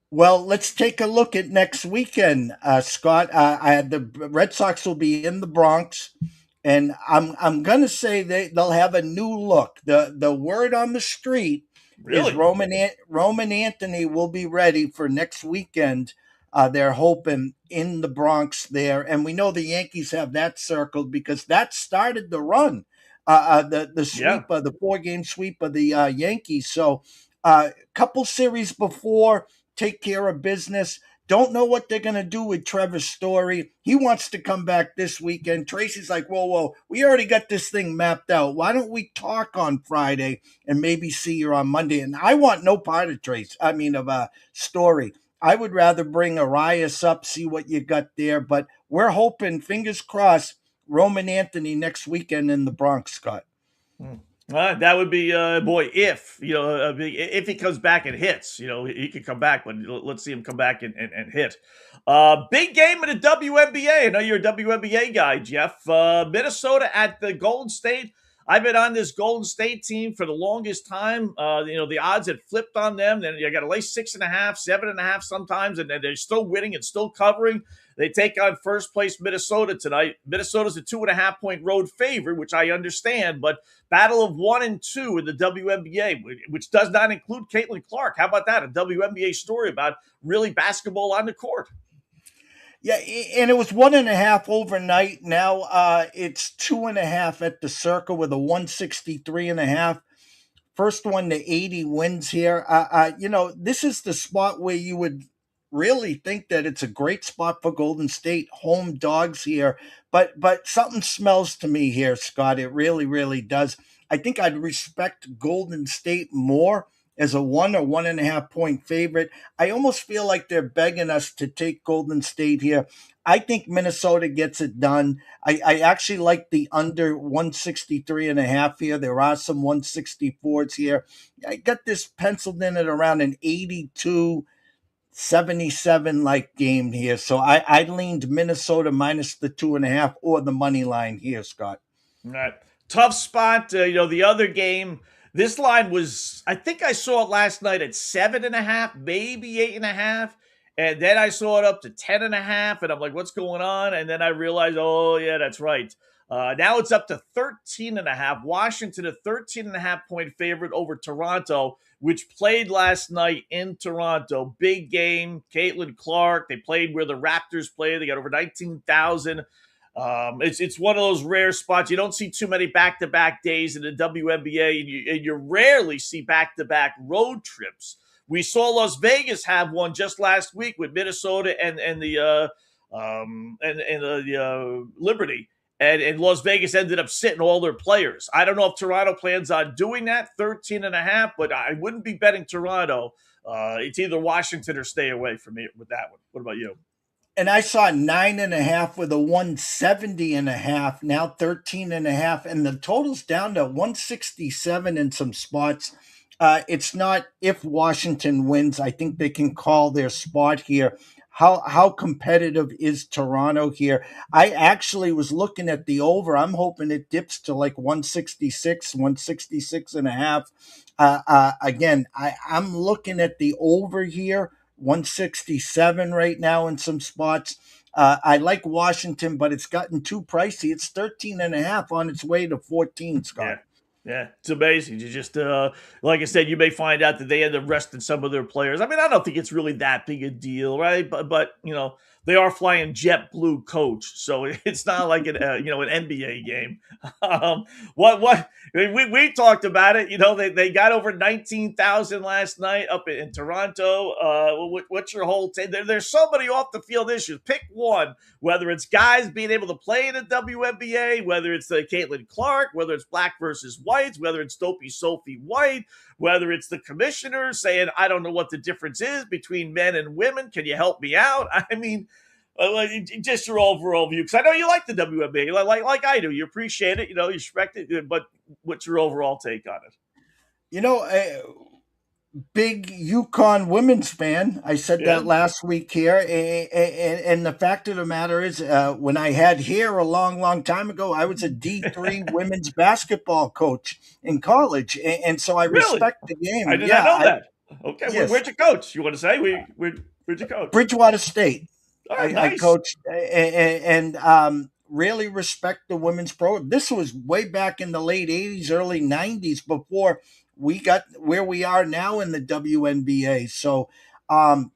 Well, let's take a look at next weekend, Scott. The Red Sox will be in the Bronx, and I'm gonna say they'll have a new look. The word on the street is Roman Anthony will be ready for next weekend. They're hoping in the Bronx there, and we know the Yankees have that circled because that started the run, the sweep of the 4-game sweep of the Yankees. So, couple series before. Take care of business. Don't know what they're going to do with Trevor Story. He wants to come back this weekend. Tracy's like, whoa, we already got this thing mapped out. Why don't we talk on Friday and maybe see you on Monday? And I want no part of Story. I would rather bring Arias up, see what you got there. But we're hoping, fingers crossed, Roman Anthony next weekend in the Bronx, Scott. That would be, if he comes back and hits, he could come back, but let's see him come back and hit. Big game in the WNBA. I know you're a WNBA guy, Jeff. Minnesota at the Golden State. I've been on this Golden State team for the longest time. The odds had flipped on them. Then you got to lay 6.5, 7.5 sometimes, and they're still winning and still covering. They take on first place Minnesota tonight. Minnesota's a 2.5-point road favorite, which I understand, but battle of 1 and 2 in the WNBA, which does not include Caitlin Clark. How about that? A WNBA story about really basketball on the court. Yeah, and it was 1.5 overnight. Now it's 2.5 at the Circle with a 163.5. First one to 80 wins here. This is the spot where you would really think that it's a great spot for Golden State, home dogs here. But something smells to me here, Scott. It really, really does. I think I'd respect Golden State more as a 1 or 1.5 point favorite. I almost feel like they're begging us to take Golden State here. I think Minnesota gets it done. I actually like the under 163.5 here. There are some 164s here. I got this penciled in at around an 82-77 like game here. So I leaned Minnesota minus the 2.5 or the money line here, Scott. All right. Tough spot. The other game, this line was, I think I saw it last night at 7.5, maybe 8.5. And then I saw it up to 10.5. And I'm like, what's going on? And then I realized, oh, yeah, that's right. Now it's up to 13.5. Washington, a 13.5 point favorite over Toronto, which played last night in Toronto. Big game. Caitlin Clark. They played where the Raptors played. They got over 19,000. It's one of those rare spots. You don't see too many back-to-back days in the WNBA, and you rarely see back-to-back road trips. We saw Las Vegas have one just last week with Minnesota and the Liberty, and Las Vegas ended up sitting all their players. I don't know if Toronto plans on doing that, 13.5, but I wouldn't be betting Toronto. It's either Washington or stay away from me with that one. What about you? And I saw 9.5 with a 170.5, now 13.5, and the total's down to 167 in some spots. It's not if Washington wins. I think they can call their spot here. How competitive is Toronto here? I actually was looking at the over. I'm hoping it dips to like 166, 166.5. Again, I'm looking at the over here. 167 right now in some spots. I like Washington, but it's gotten too pricey. It's 13.5 on its way to 14, Scott. Yeah, it's amazing. You just, like I said, you may find out that they end up resting some of their players. I mean, I don't think it's really that big a deal, right? But they are flying JetBlue coach, so it's not like an NBA game. We talked about it. They got over 19,000 last night up in Toronto. What's your whole take? There's so many off the field issues. Pick one. Whether it's guys being able to play in the WNBA, whether it's Caitlin Clark, whether it's black versus whites, whether it's Dopey Sophie White, whether it's the commissioner saying, I don't know what the difference is between men and women. Can you help me out? I mean, just your overall view. Because I know you like the WNBA, like I do. You appreciate it. You respect it. But what's your overall take on it? You know, big Yukon women's fan. I said Yeah. that last week here. And the fact of the matter is, when I had hair a long, long time ago, I was a D3 women's basketball coach in college. And so I Really? respect the game. I did not Yeah. know that. Okay. Yes. Where'd you coach? You want to say? Where'd you coach? Bridgewater State. All right, I nice. coached and really respect the women's pro. This was way back in the late 80s, early 90s before we got where we are now in the WNBA. So, kind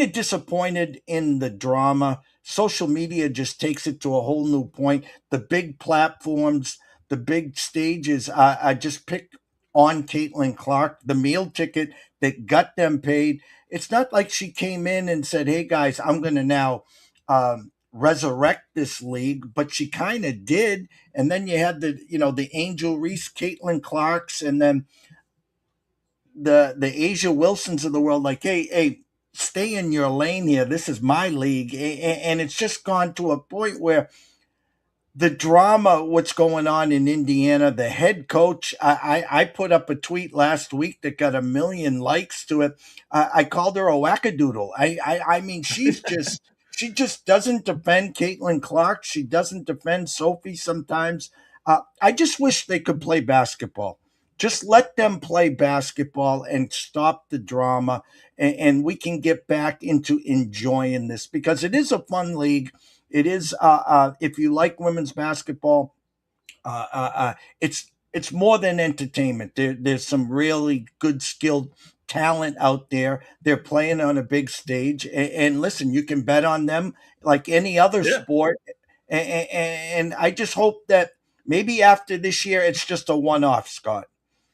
of disappointed in the drama. Social media just takes it to a whole new point. The big platforms, the big stages, I just picked on Caitlin Clark, the meal ticket that got them paid. It's not like she came in and said, "Hey guys, I'm going to now resurrect this league," but she kind of did. And then you had the Angel Reese, Caitlin Clarks, and then the Asia Wilsons of the world, like, hey, stay in your lane here. This is my league. And it's just gone to a point where the drama, what's going on in Indiana, the head coach, I put up a tweet last week that got 1 million likes to it. I called her a wackadoodle. I mean, she just doesn't defend Caitlin Clark. She doesn't defend Sophie sometimes. I just wish they could play basketball. Just let them play basketball and stop the drama, and we can get back into enjoying this because it is a fun league. It is, if you like women's basketball, it's more than entertainment. There's some really good, skilled talent out there. They're playing on a big stage, and listen, you can bet on them like any other Yeah. sport. And I just hope that maybe after this year, it's just a one-off, Scott.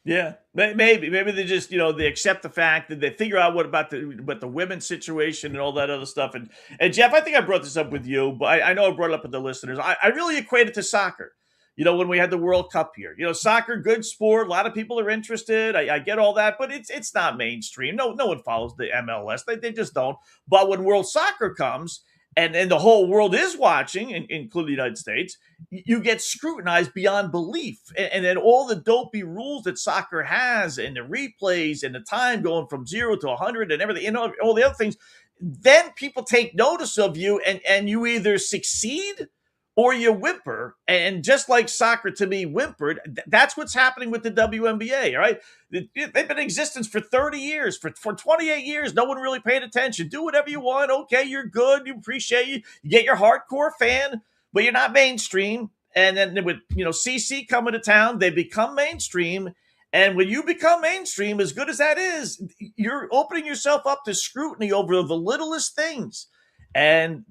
Yeah, maybe they just they accept the fact that they figure out what about the women's situation and all that other stuff. And Jeff, I think I brought this up with you, but I know I brought it up with the listeners. I really equate it to soccer. When we had the World Cup here, soccer, good sport. A lot of people are interested. I get all that, but it's not mainstream. No one follows the MLS. They just don't. But when World Soccer comes and the whole world is watching, including the United States, you get scrutinized beyond belief. And then all the dopey rules that soccer has and the replays and the time going from 0 to 100 and everything, all the other things, then people take notice of you and you either succeed or you whimper. And just like soccer to me whimpered, that's what's happening with the WNBA, all right? They've been in existence for 30 years. For 28 years, no one really paid attention. Do whatever you want. Okay, you're good. You appreciate you. You get your hardcore fan, but you're not mainstream. And then with, CC coming to town, they become mainstream. And when you become mainstream, as good as that is, you're opening yourself up to scrutiny over the littlest things. And,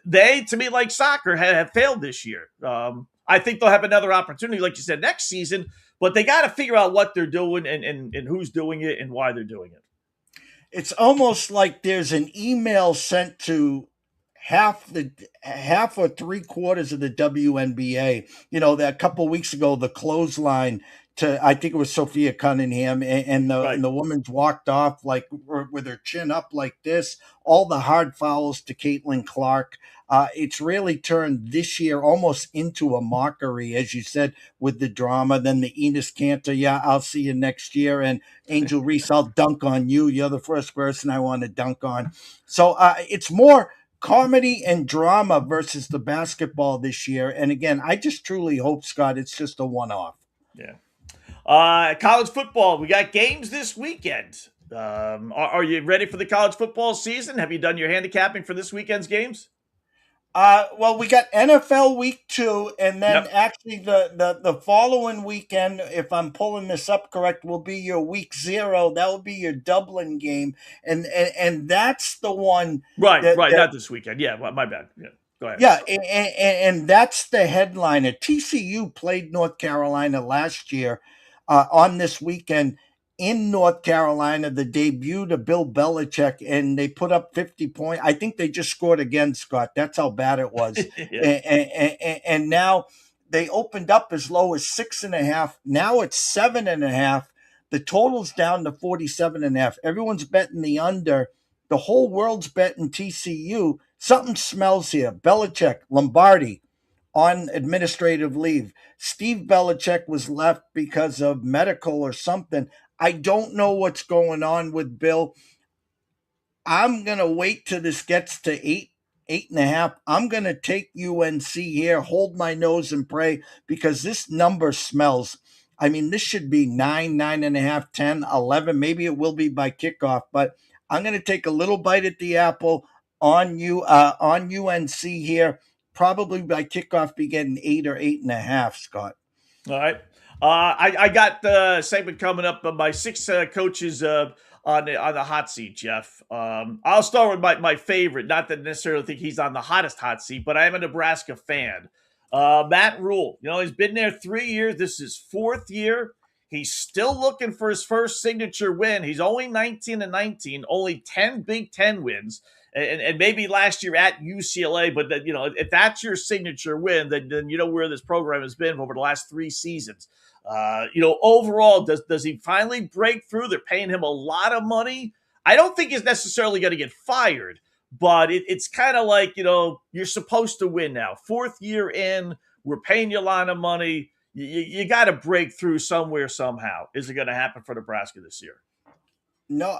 they, to me, like soccer, have failed this year. I think they'll have another opportunity, like you said, next season, but they got to figure out what they're doing and who's doing it and why they're doing it. It's almost like there's an email sent to half or 3/4 of the WNBA. That couple of weeks ago, the clothesline to, I think it was Sophia Cunningham, and the woman's walked off like with her chin up like this. All the hard fouls to Caitlin Clark. It's really turned this year almost into a mockery, as you said, with the drama. Then the Enos Cantor, yeah, I'll see you next year. And Angel Reese, I'll dunk on you. You're the first person I want to dunk on. So it's more comedy and drama versus the basketball this year. And again, I just truly hope, Scott, it's just a one-off. Yeah. College football, we got games this weekend. Are you ready for the college football season? Have you done your handicapping for this weekend's games? Well, we got NFL week 2, and then actually the following weekend, if I'm pulling this up correct, will be your week 0. That will be your Dublin game, and that's the one. Right. Not this weekend. Yeah, my bad. Yeah, go ahead. Yeah, and that's the headliner. TCU played North Carolina last year on this weekend in North Carolina, the debut to Bill Belichick, and they put up 50 points. I think they just scored again, Scott. That's how bad it was. and now they opened up as low as 6.5. Now it's 7.5. The total's down to 47.5. Everyone's betting the under. The whole world's betting TCU. Something smells here. Belichick, Lombardi, on administrative leave. Steve Belichick was left because of medical or something. I don't know what's going on with Bill. I'm going to wait till this gets to 8.5. I'm going to take UNC here, hold my nose and pray, because this number smells. I mean, this should be 9, 9.5, 10, 11. Maybe it will be by kickoff, but I'm going to take a little bite at the apple on UNC here. Probably by kickoff be getting 8 or 8.5, Scott. All right. I got the segment coming up of my 6 coaches on the hot seat, Jeff. I'll start with my favorite. Not that I necessarily think he's on the hottest hot seat, but I am a Nebraska fan. Matt Rule. He's been there 3 years. This is 4th year. He's still looking for his first signature win. He's only 19-19, only 10 Big Ten wins. And maybe last year at UCLA, but that, if that's your signature win, then you know where this program has been over the last 3 seasons. Overall, does he finally break through? They're paying him a lot of money. I don't think he's necessarily going to get fired, but it's kind of like, you're supposed to win now. 4th year in, we're paying you a lot of money. You got to break through somewhere, somehow. Is it going to happen for Nebraska this year? No,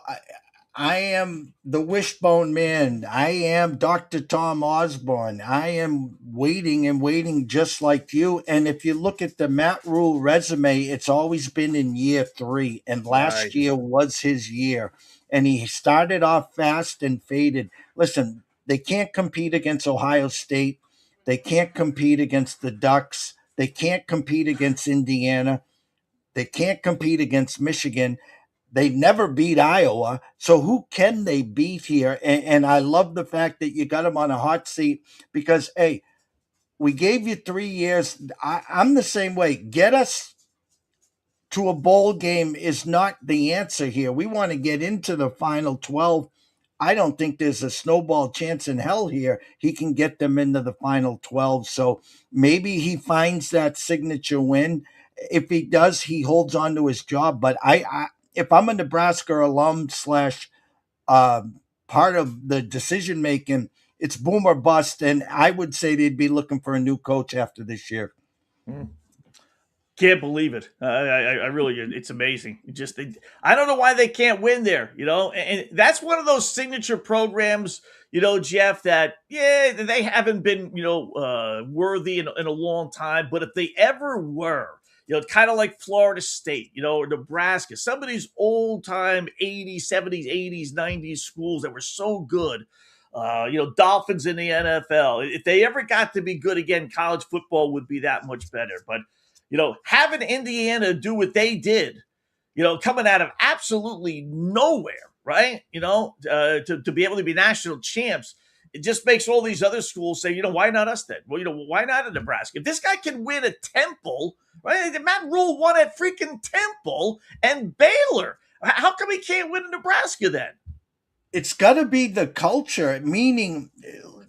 I am the wishbone man. I am Dr. Tom Osborne. I am waiting and waiting just like you. And if you look at the Matt Rule resume, it's always been in year 3. And last year was his year. And he started off fast and faded. Listen, they can't compete against Ohio State. They can't compete against the Ducks. They can't compete against Indiana. They can't compete against Michigan. They never beat Iowa, so who can they beat here? And I love the fact that you got them on a hot seat because, hey, we gave you 3 years. I'm the same way. Get us to a bowl game is not the answer here. We want to get into the final 12. I don't think there's a snowball chance in hell here. He can get them into the final 12. So maybe he finds that signature win. If he does, he holds on to his job. But if I'm a Nebraska alum / part of the decision making, it's boom or bust. And I would say they'd be looking for a new coach after this year. Can't believe it. I really, it's amazing. I don't know why they can't win there, and that's one of those signature programs, Jeff, that, they haven't been, worthy in a long time. But if they ever were, kind of like Florida State, or Nebraska, some of these old time 80s, 70s, 80s, 90s schools that were so good, Dolphins in the NFL. If they ever got to be good again, college football would be that much better. But, having Indiana do what they did, coming out of absolutely nowhere, right? To be able to be national champs, it just makes all these other schools say, why not us then? Well, why not a Nebraska? If this guy can win a Temple, right? Matt Rule won at freaking Temple and Baylor. How come he can't win a Nebraska then? It's got to be the culture, meaning,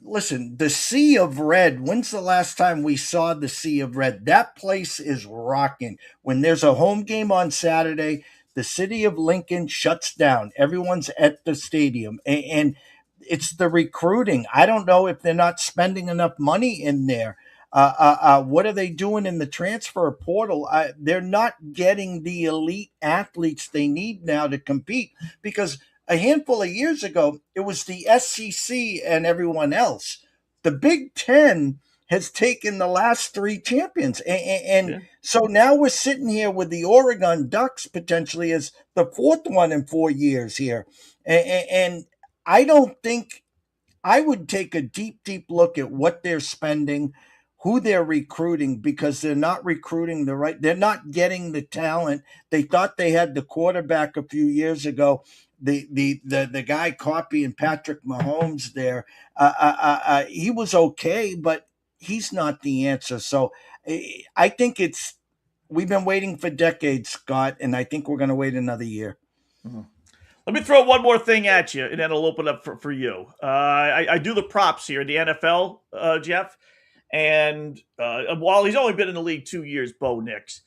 listen, the Sea of Red. When's the last time we saw the Sea of Red? That place is rocking. When there's a home game on Saturday, the city of Lincoln shuts down. Everyone's at the stadium. And it's the recruiting. I don't know if they're not spending enough money in there. What are they doing in the transfer portal? They're not getting the elite athletes they need now to compete, because a handful of years ago, it was the SEC and everyone else. The Big Ten has taken the last 3 champions. And so now we're sitting here with the Oregon Ducks potentially as the 4th one in 4 years here. And I don't think I would take a deep, deep look at what they're spending, who they're recruiting, because they're not recruiting they're not getting the talent. They thought they had the quarterback a few years ago. The guy copying Patrick Mahomes there, he was okay, but he's not the answer. So I think we've been waiting for decades, Scott, and I think we're going to wait another year. Mm-hmm. Let me throw one more thing at you, and then I'll open up for you. I do the props here in the NFL, Jeff, and while he's only been in the league 2 years, Bo Nix,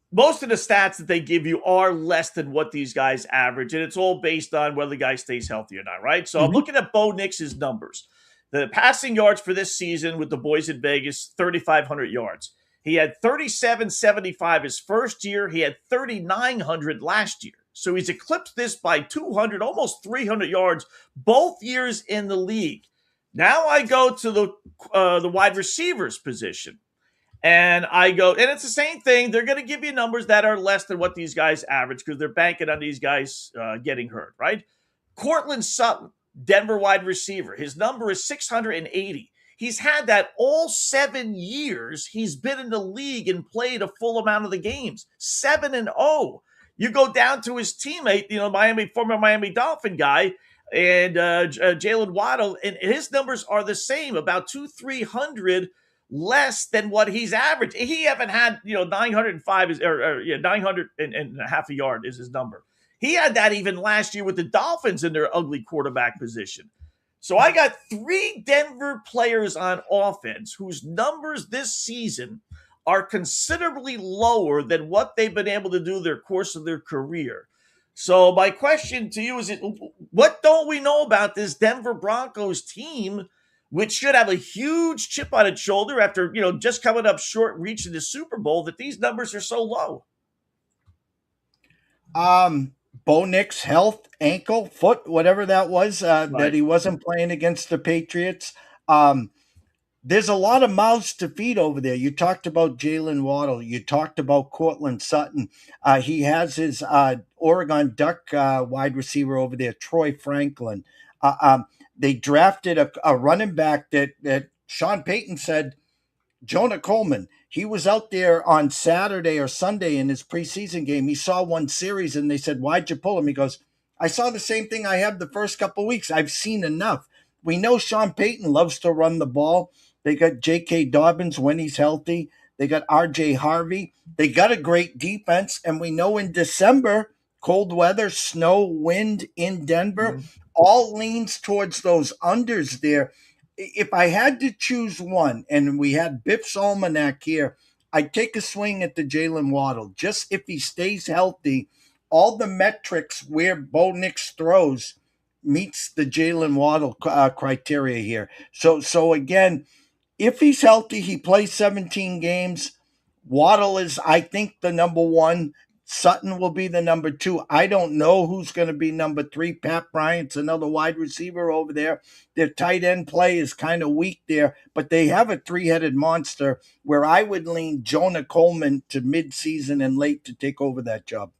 most of the stats that they give you are less than what these guys average, and it's all based on whether the guy stays healthy or not, right? So I'm looking at Bo Nix's numbers. The passing yards for this season with the boys in Vegas, 3,500 yards. He had 3,775 his first year. He had 3,900 last year. So he's eclipsed this by 200, almost 300 yards both years in the league. Now I go to the wide receivers position. And I go, and it's the same thing. They're going to give you numbers that are less than what these guys average because they're banking on these guys getting hurt, right? Cortland Sutton, Denver wide receiver. His number is 680. He's had that all 7 years he's been in the league and played a full amount of the games. 7-0. You go down to his teammate, former Miami Dolphin guy, and Jalen Waddle, and his numbers are the same, about 200-300 less than what he's averaged. He haven't had 905 900 and a half a yard is his number. He had that even last year with the Dolphins in their ugly quarterback position. So I got 3 Denver players on offense whose numbers this season are considerably lower than what they've been able to do their course of their career. So my question to you is, what don't we know about this Denver Broncos team, which should have a huge chip on its shoulder after, just coming up short reaching the Super Bowl, that these numbers are so low? Bo Nix, health, ankle, foot, whatever that was, Right. that he wasn't playing against the Patriots. There's a lot of mouths to feed over there. You talked about Jalen Waddle. You talked about Cortland Sutton. He has his Oregon Duck wide receiver over there, Troy Franklin. They drafted a running back that Sean Payton said, Jonah Coleman. He was out there on Saturday or Sunday in his preseason game. He saw one series and they said, why'd you pull him? He goes, I saw the same thing I had the first couple of weeks. I've seen enough. We know Sean Payton loves to run the ball. They got J.K. Dobbins when he's healthy. They got R.J. Harvey. They got a great defense. And we know in December, cold weather, snow, wind in Denver, all leans towards those unders there. If I had to choose one, and we had Biff's Almanac here, I'd take a swing at the Jalen Waddle. Just if he stays healthy, all the metrics where Bo Nix throws meets the Jalen Waddle criteria here. So again, if he's healthy, he plays 17 games. Waddle is, I think, the number one. Sutton will be the number 2. I don't know who's going to be number 3. Pat Bryant's another wide receiver over there. Their tight end play is kind of weak there, but they have a 3-headed monster where I would lean Jonah Coleman to midseason and late to take over that job.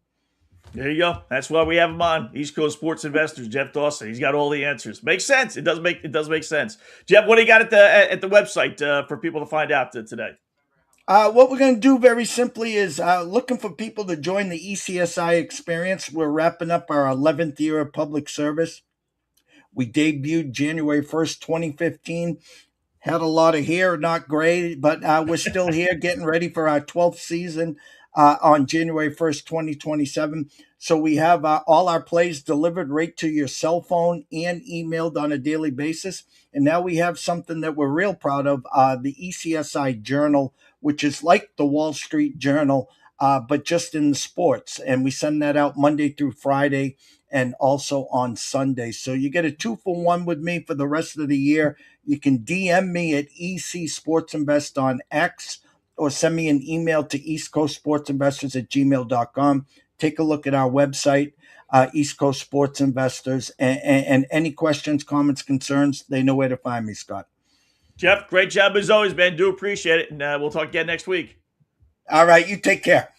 There you go. That's why we have him on. East Coast Sports Investors, Jeff Dawson. He's got all the answers. Makes sense. It does make sense. Jeff, what do you got at the website for people to find out today? What we're going to do very simply is looking for people to join the ECSI experience. We're wrapping up our 11th year of public service. We debuted January 1st, 2015. Had a lot of hair, not gray, but we're still here getting ready for our 12th season on January 1st, 2027. So we have all our plays delivered right to your cell phone and emailed on a daily basis. And now we have something that we're real proud of, the ECSI Journal, which is like the Wall Street Journal, but just in the sports. And we send that out Monday through Friday and also on Sunday. So you get a 2-for-1 with me for the rest of the year. You can DM me at EC Sports Invest on X or send me an email to eastcoastsportsinvestors@gmail.com. Take a look at our website, East Coast Sports Investors, and any questions, comments, concerns, they know where to find me, Scott. Jeff, great job as always, man. Do appreciate it. And we'll talk again next week. All right. You take care.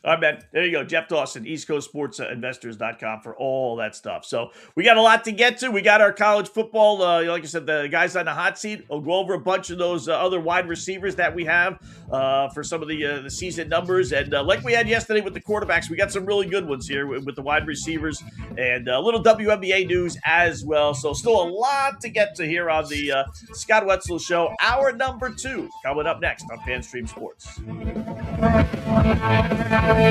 All right, man. There you go. Jeff Dawson, EastCoastSportsInvestors.com for all that stuff. So we got a lot to get to. We got our college football. Like I said, the guys on the hot seat. We'll go over a bunch of those other wide receivers that we have for some of the season numbers. And like we had yesterday with the quarterbacks, we got some really good ones here with the wide receivers and a little WNBA news as well. So still a lot to get to here on the Scott Wetzel Show. Hour number 2 coming up next on FanStream Sports. Hi,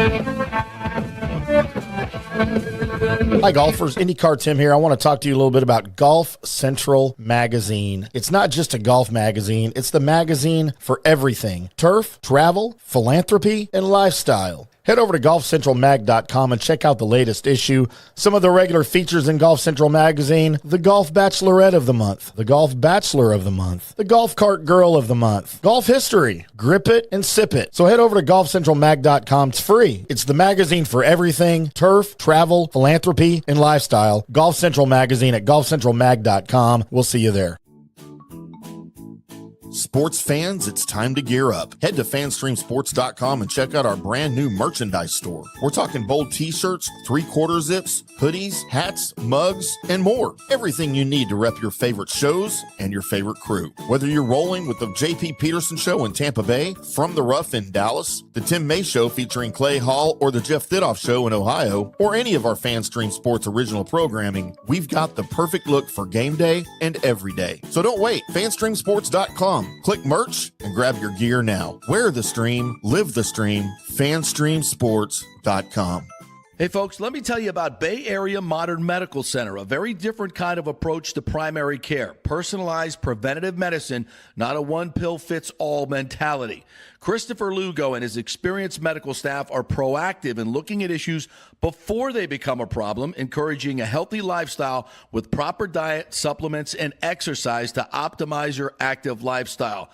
golfers. IndyCar Tim here. I want to talk to you a little bit about Golf Central Magazine. It's not just a golf magazine. It's the magazine for everything: turf, travel, philanthropy, and lifestyle. Head over to golfcentralmag.com and check out the latest issue. Some of the regular features in Golf Central Magazine: the Golf Bachelorette of the Month, the Golf Bachelor of the Month, the Golf Cart Girl of the Month, Golf History, Grip It and Sip It. So head over to golfcentralmag.com. It's free. It's the magazine for everything: turf, travel, philanthropy, and lifestyle. Golf Central Magazine at golfcentralmag.com. We'll see you there. Sports fans, it's time to gear up. Head to fanstreamsports.com and check out our brand new merchandise store. We're talking bold t-shirts, 3/4 zips, hoodies, hats, mugs, and more. Everything you need to rep your favorite shows and your favorite crew. Whether you're rolling with the J.P. Peterson Show in Tampa Bay, From the Rough in Dallas, the Tim May Show featuring Clay Hall, or the Jeff Thidoff Show in Ohio, or any of our FanStream Sports original programming, we've got the perfect look for game day and every day. So don't wait. fanstreamsports.com. Click merch and grab your gear now. Wear the stream, live the stream. fanstreamsports.com. Hey folks, let me tell you about Bay Area Modern Medical Center, a very different kind of approach to primary care. Personalized preventative medicine, not a one-pill-fits-all mentality. Christopher Lugo and his experienced medical staff are proactive in looking at issues before they become a problem, encouraging a healthy lifestyle with proper diet, supplements, and exercise to optimize your active lifestyle.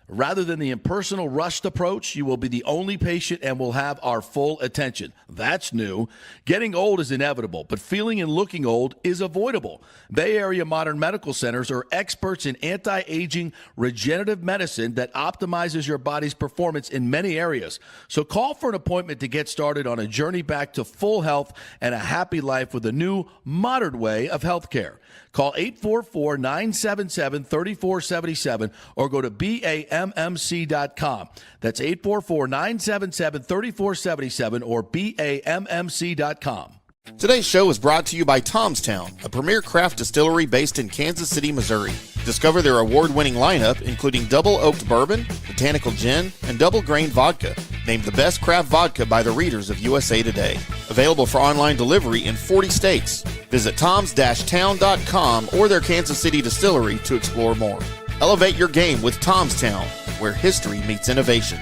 Rather than the impersonal, rushed approach, you will be the only patient and will have our full attention. That's new. Getting old is inevitable, but feeling and looking old is avoidable. Bay Area Modern Medical Centers are experts in anti-aging regenerative medicine that optimizes your body's performance in many areas. So call for an appointment to get started on a journey back to full health and a happy life with a new, modern way of healthcare. Call 844-977-3477 or go to BAMMC.com. That's 844-977-3477 or BAMMC.com. Today's show is brought to you by Tom's Town, a premier craft distillery based in Kansas City, Missouri. Discover their award-winning lineup, including double oaked bourbon, botanical gin, and double grain vodka, named the best craft vodka by the readers of USA Today. Available for online delivery in 40 states. Visit toms-town.com or their Kansas City distillery to explore more. Elevate your game with Tom's Town, where history meets innovation.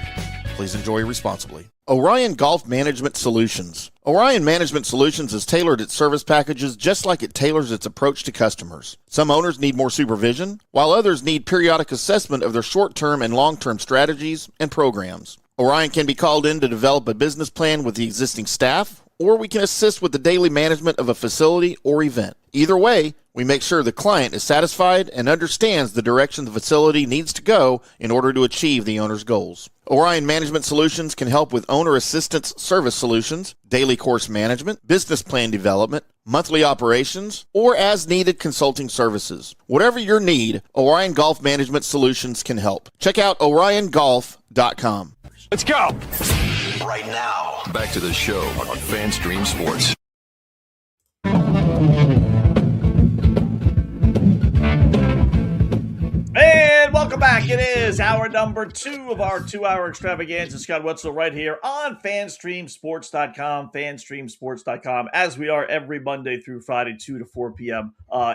Please enjoy responsibly. Orion Golf Management Solutions. Orion Management Solutions has tailored its service packages just like it tailors its approach to customers. Some owners need more supervision, while others need periodic assessment of their short-term and long-term strategies and programs. Orion can be called in to develop a business plan with the existing staff, or we can assist with the daily management of a facility or event. Either way, we make sure the client is satisfied and understands the direction the facility needs to go in order to achieve the owner's goals. Orion Management Solutions can help with owner assistance service solutions, daily course management, business plan development, monthly operations, or as-needed consulting services. Whatever your need, Orion Golf Management Solutions can help. Check out oriongolf.com. Let's go! Right now, back to the show on FanStream Sports. And welcome back. It is hour number 2 of our 2-hour extravaganza. Scott Wetzel right here on FanStreamSports.com, FanStreamSports.com, as we are every Monday through Friday, 2 to 4 p.m.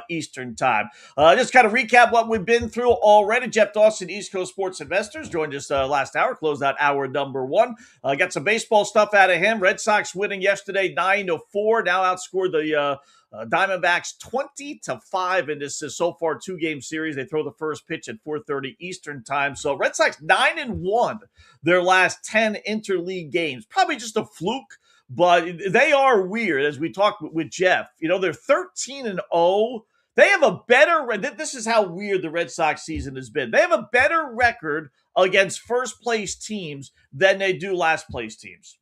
Eastern Time. Just kind of recap what we've been through already. Jeff Dawson, East Coast Sports Investors, joined us last hour, closed out hour number 1. Got some baseball stuff out of him. Red Sox winning yesterday 9-4, now outscored the Diamondbacks 20-5 in this so far 2-game series. They throw the first pitch at 4:30 Eastern Time. So Red Sox 9-1 their last 10 interleague games. Probably just a fluke, but they are weird. As we talked with Jeff, they're 13-0. They have a better. This is how weird the Red Sox season has been. They have a better record against first place teams than they do last place teams.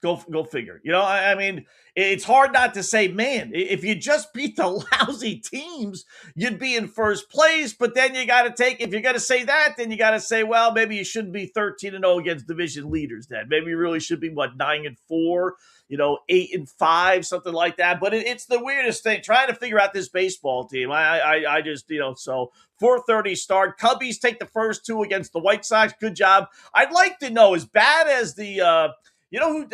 Go figure. I mean, it's hard not to say, man, if you just beat the lousy teams, you'd be in first place. But then you got to if you're going to say that, then you got to say, well, maybe you shouldn't be 13-0 against division leaders then. Maybe you really should be, 9-4, 8-5, something like that. But it's the weirdest thing, trying to figure out this baseball team. I just, so 4:30 start. Cubbies take the first 2 against the White Sox. Good job. I'd like to know, as bad as the, who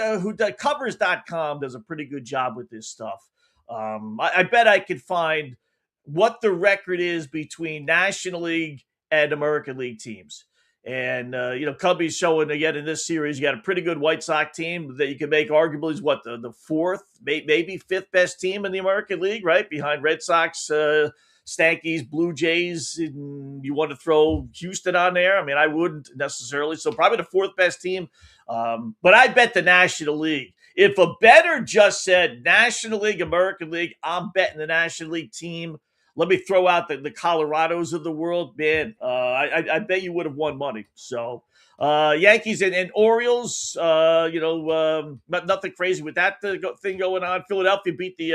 covers.com does a pretty good job with this stuff. I bet I could find what the record is between National League and American League teams. And, Cubbies showing again in this series, you got a pretty good White Sox team that you can make arguably is the fourth, maybe fifth best team in the American League, right? Behind Red Sox, Stankies, Blue Jays. You want to throw Houston on there? I mean, I wouldn't necessarily. So probably the fourth best team. But I bet the National League. If a bettor just said National League, American League, I'm betting the National League team. Let me throw out the Colorados of the world, man. I bet you would have won money. So Yankees and Orioles, nothing crazy with that thing going on. Philadelphia beat the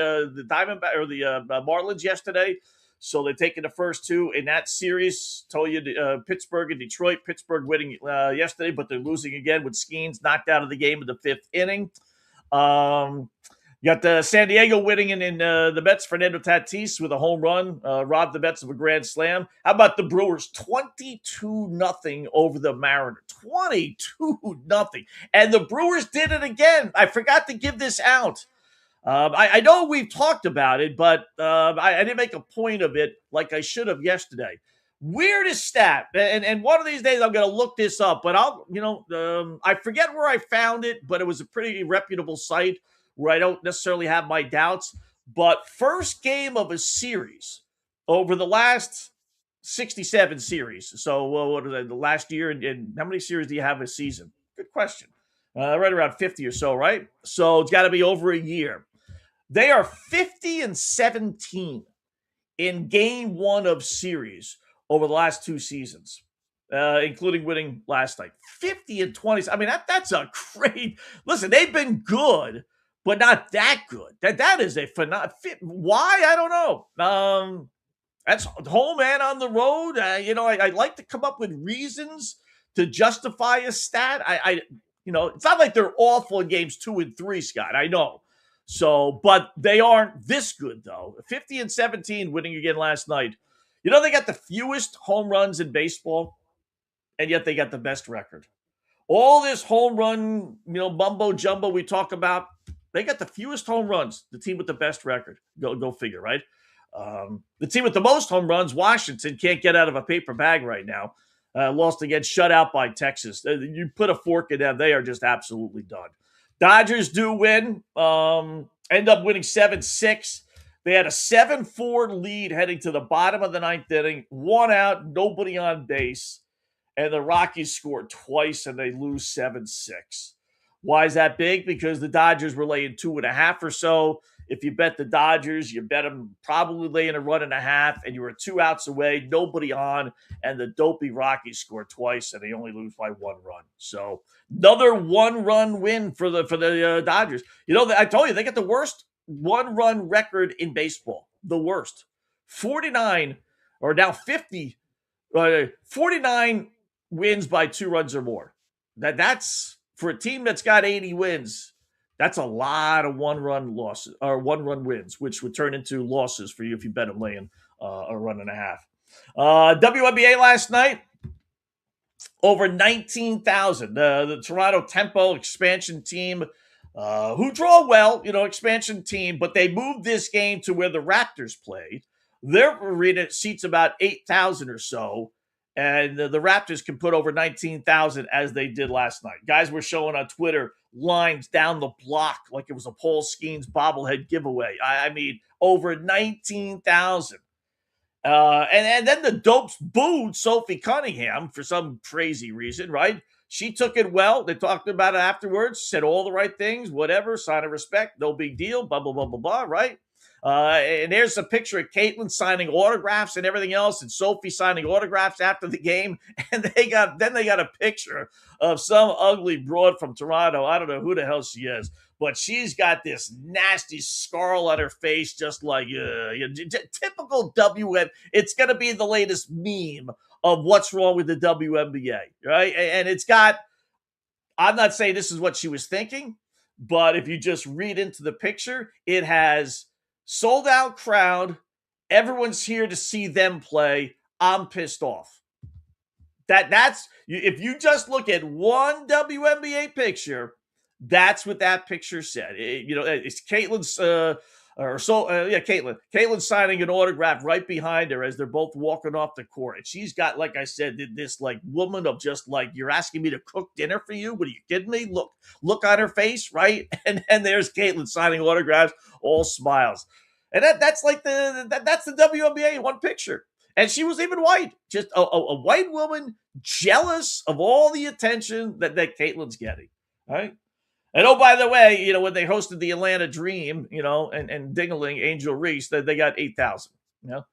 Diamondback or the Marlins yesterday, so they're taking the first two in that series. Told you Pittsburgh and Detroit. Pittsburgh winning yesterday, but they're losing again with Skeens knocked out of the game in the fifth inning. You got San Diego winning in the Mets. Fernando Tatis with a home run, robbed the Mets of a grand slam. How about the Brewers? 22-0 over the Mariners. 22-0. And the Brewers did it again. I forgot to give this out. I know we've talked about it, but I didn't make a point of it like I should have yesterday. Weirdest stat, and one of these days I'm going to look this up, but I forget where I found it, but it was a pretty reputable site where I don't necessarily have my doubts. But first game of a series over the last 67 series. So what is it, the last year, and how many series do you have a season? Good question. Right around 50 or so, right? So it's got to be over a year. They are 50-17 in game one of series over the last two seasons, including winning last night. 50-20. I mean, that's a great. Listen, they've been good, but not that good. That is a phenomenal. Why? I don't know. That's home and on the road. I like to come up with reasons to justify a stat. It's not like they're awful in games 2 and 3, Scott. I know. So, but they aren't this good though. 50-17 winning again last night. They got the fewest home runs in baseball, and yet they got the best record. All this home run, mumbo jumbo we talk about, they got the fewest home runs. The team with the best record. Go figure, right? The team with the most home runs, Washington, can't get out of a paper bag right now. Lost again, shut out by Texas. You put a fork in them, they are just absolutely done. Dodgers do win. End up winning 7-6. They had a 7-4 lead heading to the bottom of the ninth inning. 1 out, nobody on base. And the Rockies scored twice, and they lose 7-6. Why is that big? Because the Dodgers were laying 2.5 or so. If you bet the Dodgers, you bet them probably laying a 1.5, and you were 2 outs away, nobody on, and the dopey Rockies scored twice, and they only lose by 1 run. So another 1-run win for the Dodgers. I told you they got the worst 1-run record in baseball. The worst. 49 or now 50. 49 wins by 2 runs or more. That's for a team that's got 80 wins. That's a lot of 1-run losses or 1-run wins, which would turn into losses for you if you bet them laying a 1.5. WNBA last night, over 19,000. The Toronto Tempo expansion team, who draw well, expansion team, but they moved this game to where the Raptors played. Their arena seats about 8,000 or so, and the Raptors can put over 19,000 as they did last night. Guys were showing on Twitter lines down the block like it was a Paul Skeens bobblehead giveaway. I mean, over 19,000. And then the dopes booed Sophie Cunningham for some crazy reason, right? She took it well. They talked about it afterwards, said all the right things, whatever, sign of respect, no big deal, blah, blah, blah, blah, blah, right? And there's a picture of Caitlin signing autographs and everything else, and Sophie signing autographs after the game. And they got a picture of some ugly broad from Toronto. I don't know who the hell she is, but she's got this nasty scarl on her face, just like typical WM. It's going to be the latest meme of what's wrong with the WNBA, right? And it's got. I'm not saying this is what she was thinking, but if you just read into the picture, it has sold out crowd. Everyone's here to see them play. I'm pissed off. That's if you just look at one WNBA picture, that's what that picture said. It's Caitlin's Caitlin. Caitlin's signing an autograph right behind her as they're both walking off the court. And she's got, like I said, this like woman of just like, you're asking me to cook dinner for you? What, are you kidding me? Look on her face, right? And there's Caitlin signing autographs, all smiles. And that's the WNBA in one picture. And she was even white, just a white woman jealous of all the attention that Caitlin's getting, right? And oh, by the way, when they hosted the Atlanta Dream, and Dingaling, Angel Reese, they got 8,000.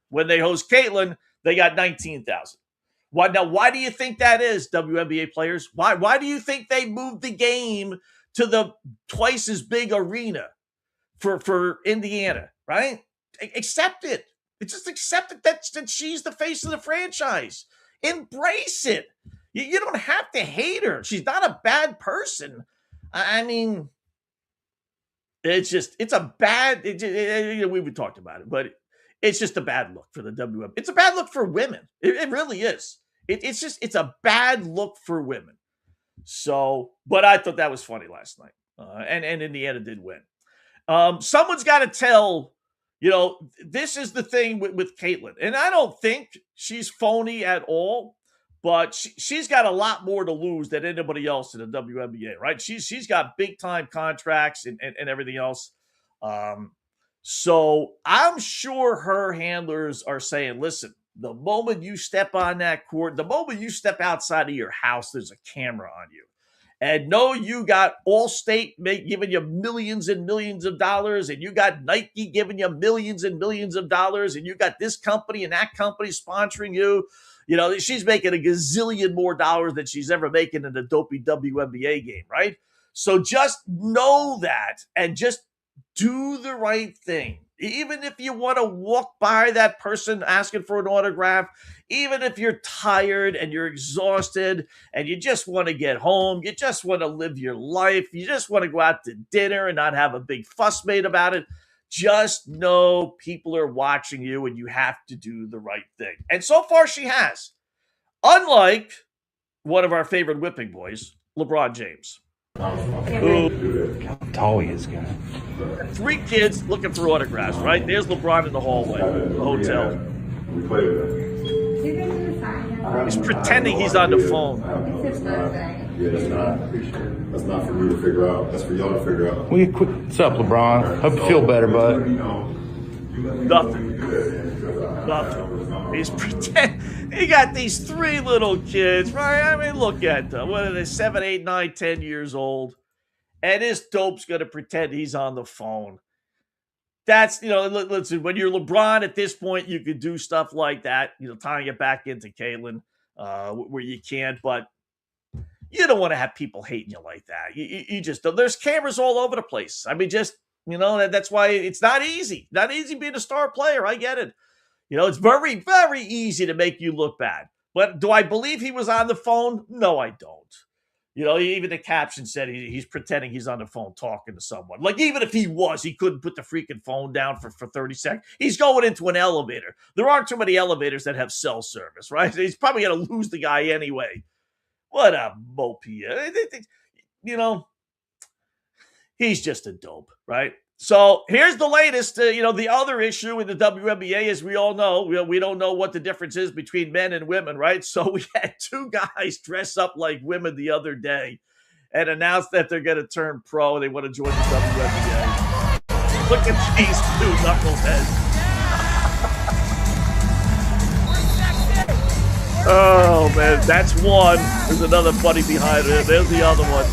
When they host Caitlin, they got 19,000. Why do you think that is, WNBA players? Why do you think they moved the game to the twice as big arena for Indiana, right? Accept it. Just accept it that she's the face of the franchise. Embrace it. You don't have to hate her. She's not a bad person. I mean, it's a bad, we've talked about it, but it's just a bad look for the WNBA. It's a bad look for women. It really is. It's a bad look for women. So, but I thought that was funny last night. And Indiana did win. Someone's got to tell, this is the thing with Caitlin. And I don't think she's phony at all. But she's got a lot more to lose than anybody else in the WNBA, right? She's got big-time contracts and everything else. So I'm sure her handlers are saying, listen, the moment you step on that court, the moment you step outside of your house, there's a camera on you. And no, you got Allstate giving you millions and millions of dollars, and you got Nike giving you millions and millions of dollars, and you got this company and that company sponsoring you. She's making a gazillion more dollars than she's ever making in a dopey WNBA game, right? So just know that and just do the right thing. Even if you want to walk by that person asking for an autograph, even if you're tired and you're exhausted and you just want to get home, you just want to live your life, you just want to go out to dinner and not have a big fuss made about it, just know people are watching you and you have to do the right thing. And so far she has. Unlike one of our favorite whipping boys, LeBron James. How tall he is, guy. 3 kids looking for autographs, right? There's LeBron in the hallway, the hotel. He's pretending he's on the phone. That's not for me to figure out. That's for y'all to figure out. What's up, LeBron? Hope you feel better, bud. Nothing. He's pretending. He got these 3 little kids, right? I mean, look at them. What are they, 7, 8, 9, 10 years old? And this dope's going to pretend he's on the phone. That's, listen, when you're LeBron at this point, you could do stuff like that, tying it back into Caitlin where you can, but you don't want to have people hating you like that. You just don't. There's cameras all over the place. I mean, just, that's why it's not easy. Not easy being a star player. I get it. It's very, very easy to make you look bad. But do I believe he was on the phone? No, I don't. Even the caption said he's pretending he's on the phone talking to someone. Like, even if he was, he couldn't put the freaking phone down for 30 seconds. He's going into an elevator. There aren't too many elevators that have cell service, right? He's probably going to lose the guy anyway. What a mope he is. He's just a dope, right? So here's the latest. The other issue in the WNBA, as we all know, we don't know what the difference is between men and women, right? So we had 2 guys dress up like women the other day and announce that they're going to turn pro. They want to join the WNBA. Look at these 2 knuckleheads. Oh, man, that's one. There's another buddy behind it. There's the other one.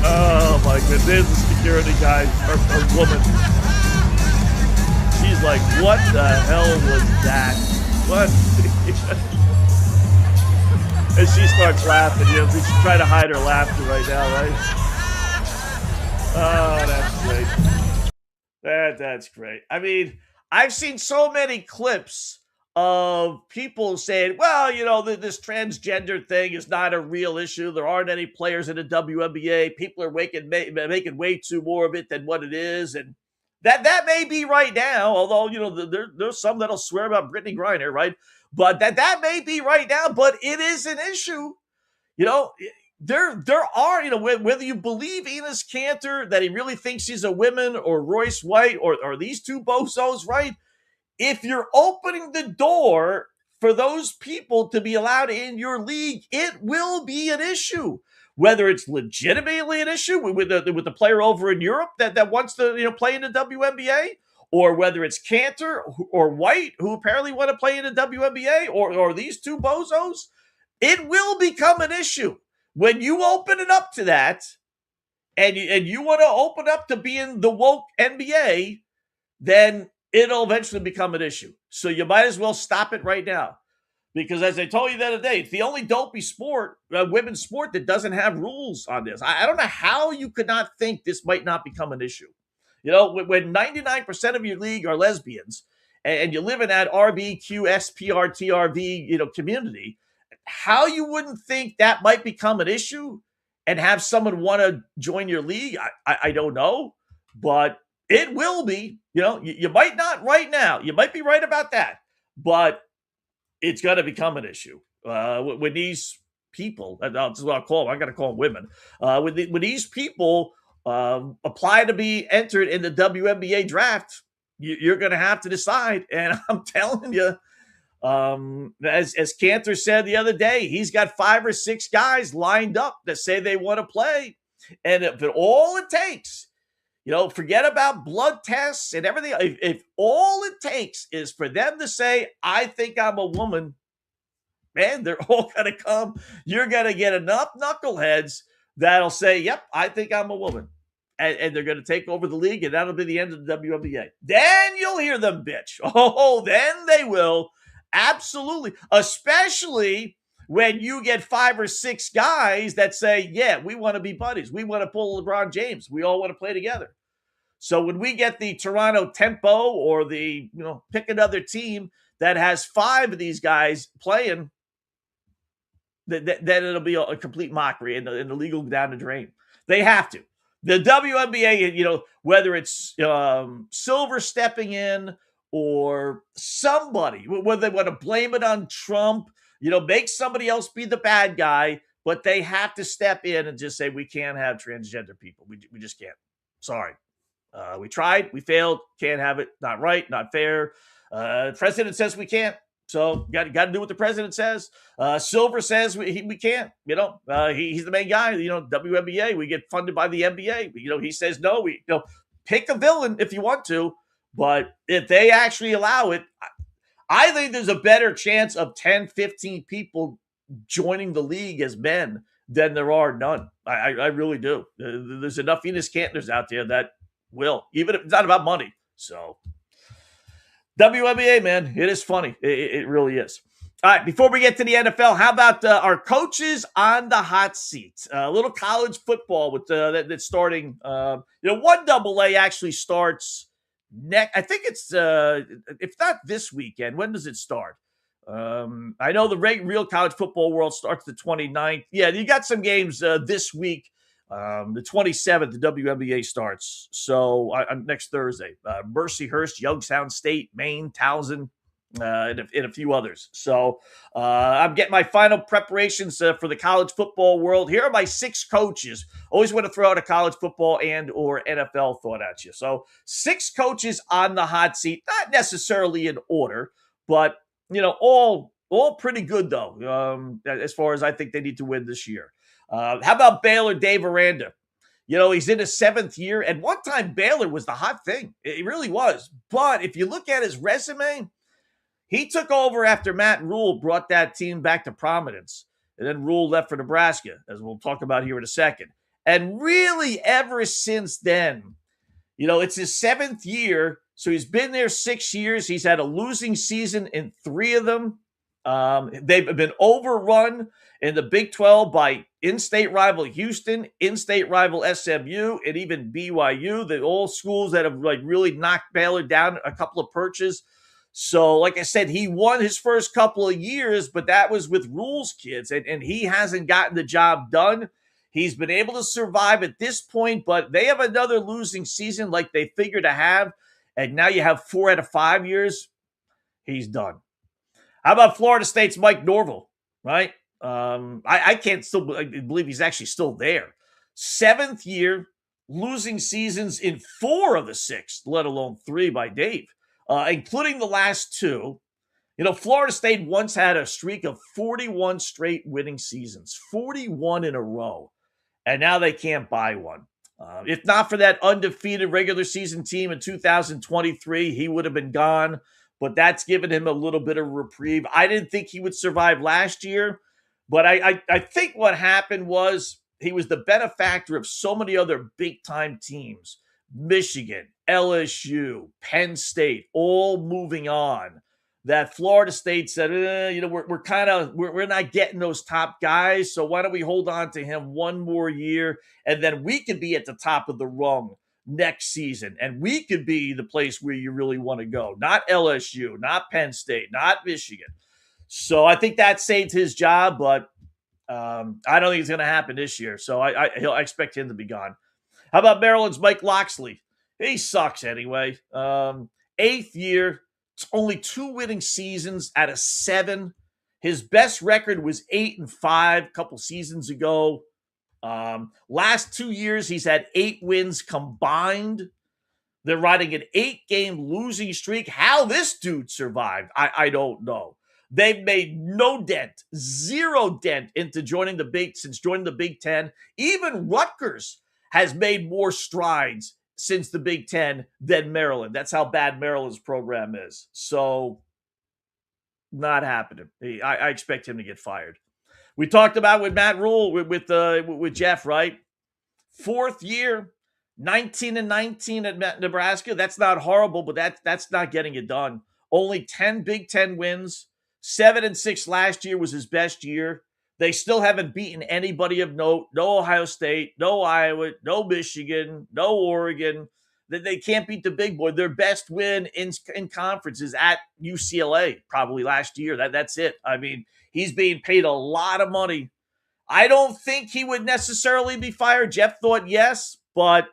Oh, my goodness. There's the security guy, or woman. She's like, what the hell was that? What? And she starts laughing. She's trying to hide her laughter right now, right? Oh, that's great. That's great. I mean, I've seen so many clips of people saying, well, this transgender thing is not a real issue. There aren't any players in the WNBA. People are making way too more of it than what it is. And that may be right now, although, there's some that'll swear about Brittany Griner, right? But that may be right now, but it is an issue. there are, whether you believe Enos Kanter that he really thinks he's a woman, or Royce White, or these two bozos, right? If you're opening the door for those people to be allowed in your league, it will be an issue. Whether it's legitimately an issue with the player over in Europe that wants to play in the WNBA, or whether it's Kanter or White who apparently want to play in the WNBA, or these two bozos, it will become an issue. When you open it up to that, and you want to open up to being the woke NBA, then it'll eventually become an issue. So you might as well stop it right now. Because as I told you the other day, it's the only dopey sport, women's sport, that doesn't have rules on this. I don't know how you could not think this might not become an issue. When 99% of your league are lesbians, and you live in that RBQ, SPRTRV, community, how you wouldn't think that might become an issue and have someone want to join your league, I don't know. But it will be. You might not right now. You might be right about that. But it's going to become an issue. When these people, that's what I'll call them. I got to call them women. When these people apply to be entered in the WNBA draft, you're going to have to decide. And I'm telling you, as Kanter said the other day, he's got 5 or 6 guys lined up that say they want to play. And if all it takes, forget about blood tests and everything. If all it takes is for them to say, I think I'm a woman, man, they're all going to come. You're going to get enough knuckleheads that'll say, yep, I think I'm a woman. And they're going to take over the league, and that'll be the end of the WNBA. Then you'll hear them bitch. Oh, then they will. Absolutely. Especially when you get 5 or 6 guys that say, yeah, we want to be buddies. We want to pull LeBron James. We all want to play together. So when we get the Toronto Tempo, or the, pick another team that has 5 of these guys playing, then it'll be a complete mockery, and the league will go down the drain. They have to. The WNBA, whether it's Silver stepping in, or somebody, whether they want to blame it on Trump, make somebody else be the bad guy, but they have to step in and just say, we can't have transgender people. We just can't. Sorry. We tried, we failed, can't have it. Not right, not fair. The president says we can't. So got to do what the president says. Silver says we can't. He's the main guy. WNBA, we get funded by the NBA. He says no. Pick a villain if you want to, but if they actually allow it, I think there's a better chance of 10, 15 people joining the league as men than there are none. I really do. There's enough Enos Kanters out there that will, even if it's not about money. So WNBA, man, it is funny. It really is. All right, before we get to the NFL, how about our coaches on the hot seat? A little college football with that's starting. 1AA actually starts next. I think it's if not this weekend. When does it start? I know the real college football world starts the 29th. Yeah, you got some games this week. The 27th, the WNBA starts. So next Thursday, Mercyhurst, Youngstown State, Maine, Towson, and a few others. So I'm getting my final preparations for the college football world. Here are my 6 coaches. Always want to throw out a college football and or NFL thought at you. So 6 coaches on the hot seat, not necessarily in order, but all pretty good though. As far as I think they need to win this year. How about Baylor, Dave Aranda? He's in his 7th year. And one time Baylor was the hot thing. It really was. But if you look at his resume, he took over after Matt Rule brought that team back to prominence. And then Rule left for Nebraska, as we'll talk about here in a second. And really ever since then, it's his 7th year. So he's been there 6 years. He's had a losing season in 3 of them. They've been overrun in the Big 12 by in-state rival Houston, in-state rival SMU, and even BYU. The all schools that have really knocked Baylor down a couple of perches. So, like I said, he won his first couple of years, but that was with Rule's kids, and he hasn't gotten the job done. He's been able to survive at this point, but they have another losing season like they figure to have, and now you have 4 out of 5 years. He's done. How about Florida State's Mike Norvell, right? I can't still believe he's actually still there. 7th year, losing seasons in 4 of the 6, let alone 3 by Dave, including the last 2. Florida State once had a streak of 41 straight winning seasons, 41 in a row, and now they can't buy one. If not for that undefeated regular season team in 2023, he would have been gone, but that's given him a little bit of reprieve. I didn't think he would survive last year, but I think what happened was he was the benefactor of so many other big-time teams, Michigan, LSU, Penn State, all moving on, that Florida State said, we're not getting those top guys, so why don't we hold on to him one more year, and then we could be at the top of the rung next season, and we could be the place where you really want to go. Not LSU, not Penn State, not Michigan. So I think that saved his job, but I don't think it's going to happen this year. So I expect him to be gone. How about Maryland's Mike Loxley? He sucks anyway. 8th year. It's only 2 winning seasons out of 7. His best record was 8-5 a couple seasons ago. Last 2 years, he's had 8 wins combined. They're riding an 8-game losing streak. How this dude survived, I don't know. They've made no dent, 0 dent since joining the Big Ten. Even Rutgers has made more strides since the Big Ten than Maryland. That's how bad Maryland's program is. So, not happening. I expect him to get fired. We talked about with Matt Rule, with Jeff, right? 4th year, 19-19 at Nebraska. That's not horrible, but that's not getting it done. Only 10 Big Ten wins. 7-6 last year was his best year. They still haven't beaten anybody of note. No Ohio State, no Iowa, no Michigan, no Oregon. They can't beat the big boy. Their best win in conference is at UCLA, probably last year. That's it. I mean, he's being paid a lot of money. I don't think he would necessarily be fired. Jeff thought yes, but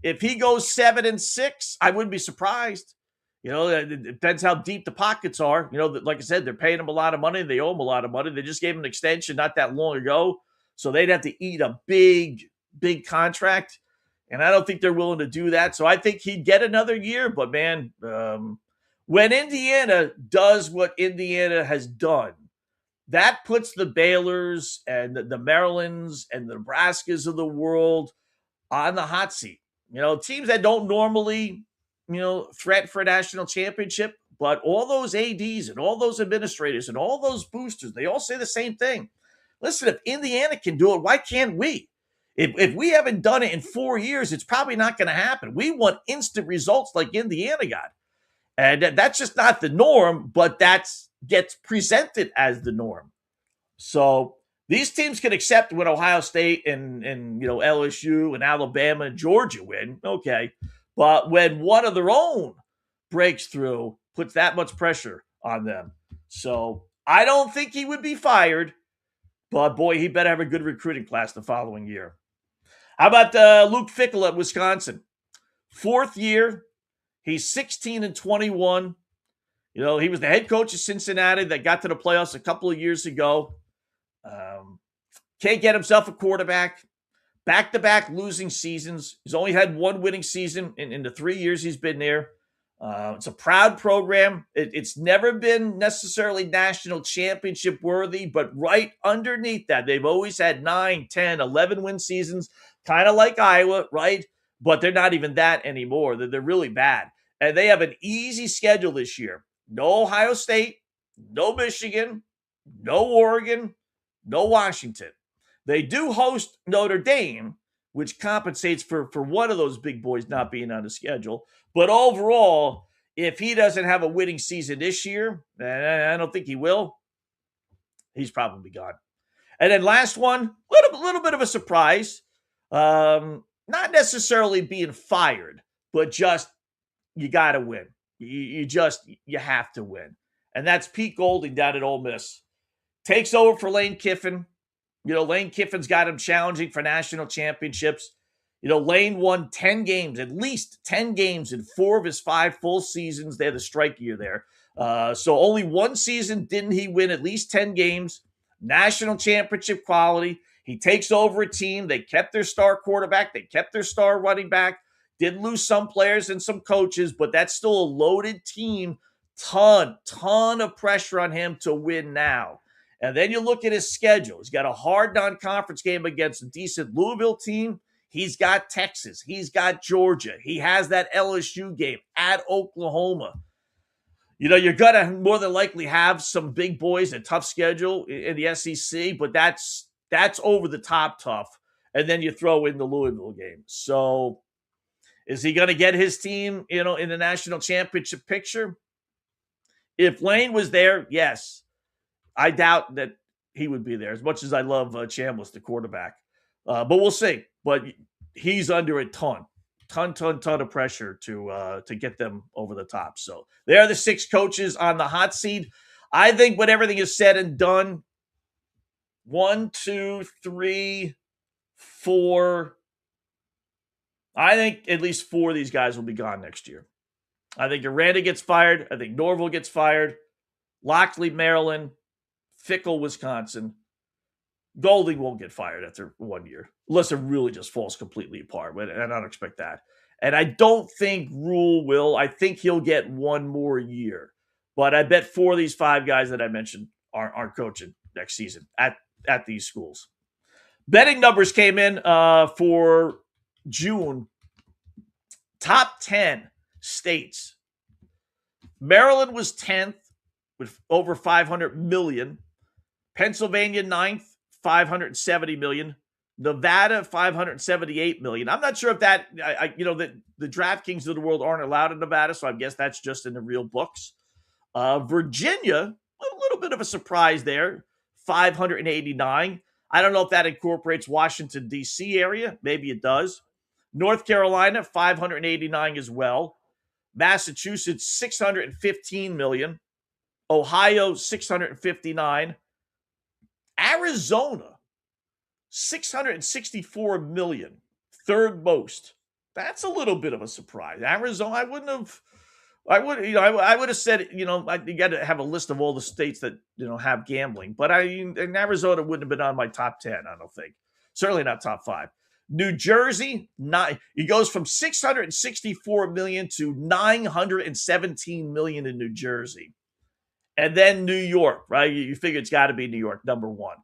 if he goes 7-6, I wouldn't be surprised. It depends how deep the pockets are. Like I said, they're paying him a lot of money. They owe him a lot of money. They just gave him an extension not that long ago. So they'd have to eat a big, big contract. And I don't think they're willing to do that. So I think he'd get another year. But, man, when Indiana does what Indiana has done, that puts the Baylors and the Marylands and the Nebraskas of the world on the hot seat. Teams that don't normally threat for a national championship, but all those ADs and all those administrators and all those boosters, they all say the same thing. Listen, if Indiana can do it, why can't we? If we haven't done it in 4 years, it's probably not going to happen. We want instant results like Indiana got. And that's just not the norm, but that gets presented as the norm. So these teams can accept when Ohio State and LSU and Alabama and Georgia win. Okay. But when one of their own breaks through, puts that much pressure on them. So I don't think he would be fired, but boy, he better have a good recruiting class the following year. How about Luke Fickell at Wisconsin? 4th year, he's 16-21. He was the head coach of Cincinnati that got to the playoffs a couple of years ago. Can't get himself a quarterback. Back-to-back losing seasons. He's only had 1 winning season in the 3 years he's been there. It's a proud program. It's never been necessarily national championship worthy, but right underneath that, they've always had 9, 10, 11 win seasons, kind of like Iowa, right? But they're not even that anymore. They're really bad. And they have an easy schedule this year. No Ohio State, no Michigan, no Oregon, no Washington. They do host Notre Dame, which compensates for one of those big boys not being on the schedule. But overall, if he doesn't have a winning season this year, and I don't think he will, he's probably gone. And then last one, little bit of a surprise. Not necessarily being fired, but just you got to win. You have to win. And that's Pete Golding down at Ole Miss. Takes over for Lane Kiffin. Lane Kiffin's got him challenging for national championships. Lane won 10 games, at least 10 games in 4 of his 5 full seasons. They had the strike year there. So only 1 season didn't he win at least 10 games. national championship quality. He takes over a team. They kept their star quarterback. They kept their star running back. Did lose some players and some coaches, but that's still a loaded team. Ton of pressure on him to win now. And then you look at his schedule. He's got a hard non-conference game against a decent Louisville team. He's got Texas. He's got Georgia. He has that LSU game at Oklahoma. You know, you're going to more than likely have some big boys, a tough schedule in the SEC, but that's over the top tough. And then you throw in the Louisville game. So is he going to get his team, in the national championship picture? If Lane was there, yes. I doubt that he would be there, as much as I love Chambliss, the quarterback. But we'll see. But he's under a ton of pressure to get them over the top. So they are the 6 coaches on the hot seat. I think when everything is said and done, 1, 2, 3, 4. I think at least 4 of these guys will be gone next year. I think Aranda gets fired. I think Norville gets fired. Lockley, Maryland. Fickle, Wisconsin. Golding won't get fired after 1 year, unless it really just falls completely apart, and I don't expect that. And I don't think Rule will. I think he'll get 1 more year. But I bet 4 of these 5 guys that I mentioned aren't coaching next season at these schools. Betting numbers came in for June. Top 10 states. Maryland was 10th with over 500 million. Pennsylvania 9th, 570 million. Nevada 578 million. I'm not sure if that the DraftKings of the world aren't allowed in Nevada, so I guess that's just in the real books. Virginia, a little bit of a surprise there, 589. I don't know if that incorporates Washington, D.C. area. Maybe it does. North Carolina, 589 as well. Massachusetts, 615 million. Ohio, 659. Arizona, 664 million. Third most. That's a little bit of a surprise. Arizona, I would have said, you got to have a list of all the states that, have gambling. But and Arizona wouldn't have been on my top 10, I don't think. Certainly not top 5. New Jersey, he goes from 664 million to 917 million in New Jersey. And then New York, right? You figure it's got to be New York, number 1.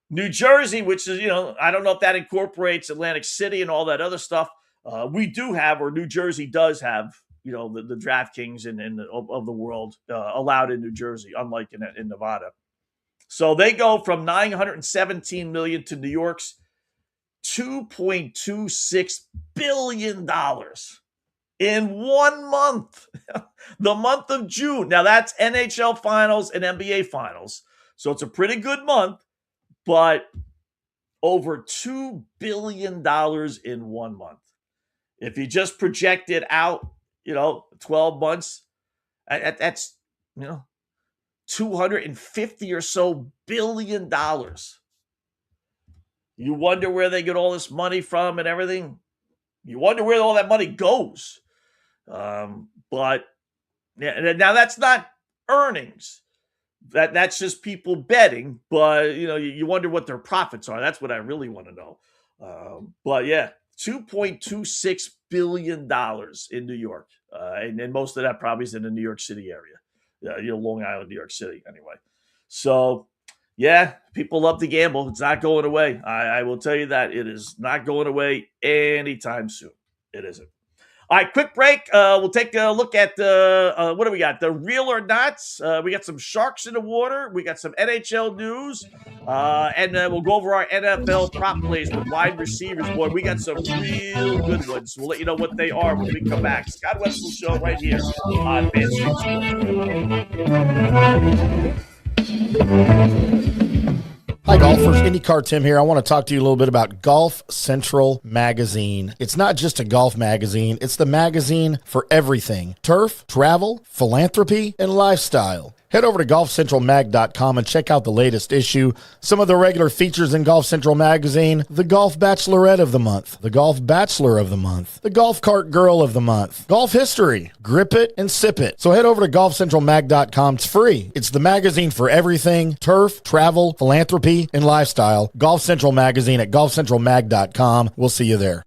New Jersey, which is, I don't know if that incorporates Atlantic City and all that other stuff. We do have, or New Jersey does have, the DraftKings of the world allowed in New Jersey, unlike in Nevada. So they go from 917 million to New York's $2.26 billion in 1 month, the month of June. Now that's NHL finals and NBA finals. So it's a pretty good month, but over $2 billion in 1 month. If you just project it out, 12 months, that's, 250 or so $billion. You wonder where they get all this money from and everything. You wonder where all that money goes. But yeah, now that's not earnings. That's just people betting. But you wonder what their profits are. That's what I really want to know. But yeah, $2.26 billion in New York, and most of that probably is in the New York City area. Long Island, New York City, anyway. So. Yeah, people love to gamble. It's not going away. I will tell you that. It is not going away anytime soon. It isn't. All right, quick break. We'll take a look at what do we got? The real or nots. We got some sharks in the water. We got some NHL news. And we'll go over our NFL prop plays with wide receivers. Boy, we got some real good ones. We'll let you know what they are when we come back. Scott Wetzel Show right here on Fan Stream Sports. Hi, golfers. IndyCar Tim here. I want to talk to you a little bit about Golf Central Magazine. It's not just a golf magazine. It's the magazine for everything: turf, travel, philanthropy, and lifestyle. Head over to golfcentralmag.com and check out the latest issue. Some of the regular features in Golf Central Magazine: the Golf Bachelorette of the Month, the Golf Bachelor of the Month, the Golf Cart Girl of the Month, Golf History, Grip It and Sip It. So head over to golfcentralmag.com. It's free. It's the magazine for everything: turf, travel, philanthropy, and lifestyle. Golf Central Magazine at golfcentralmag.com. We'll see you there.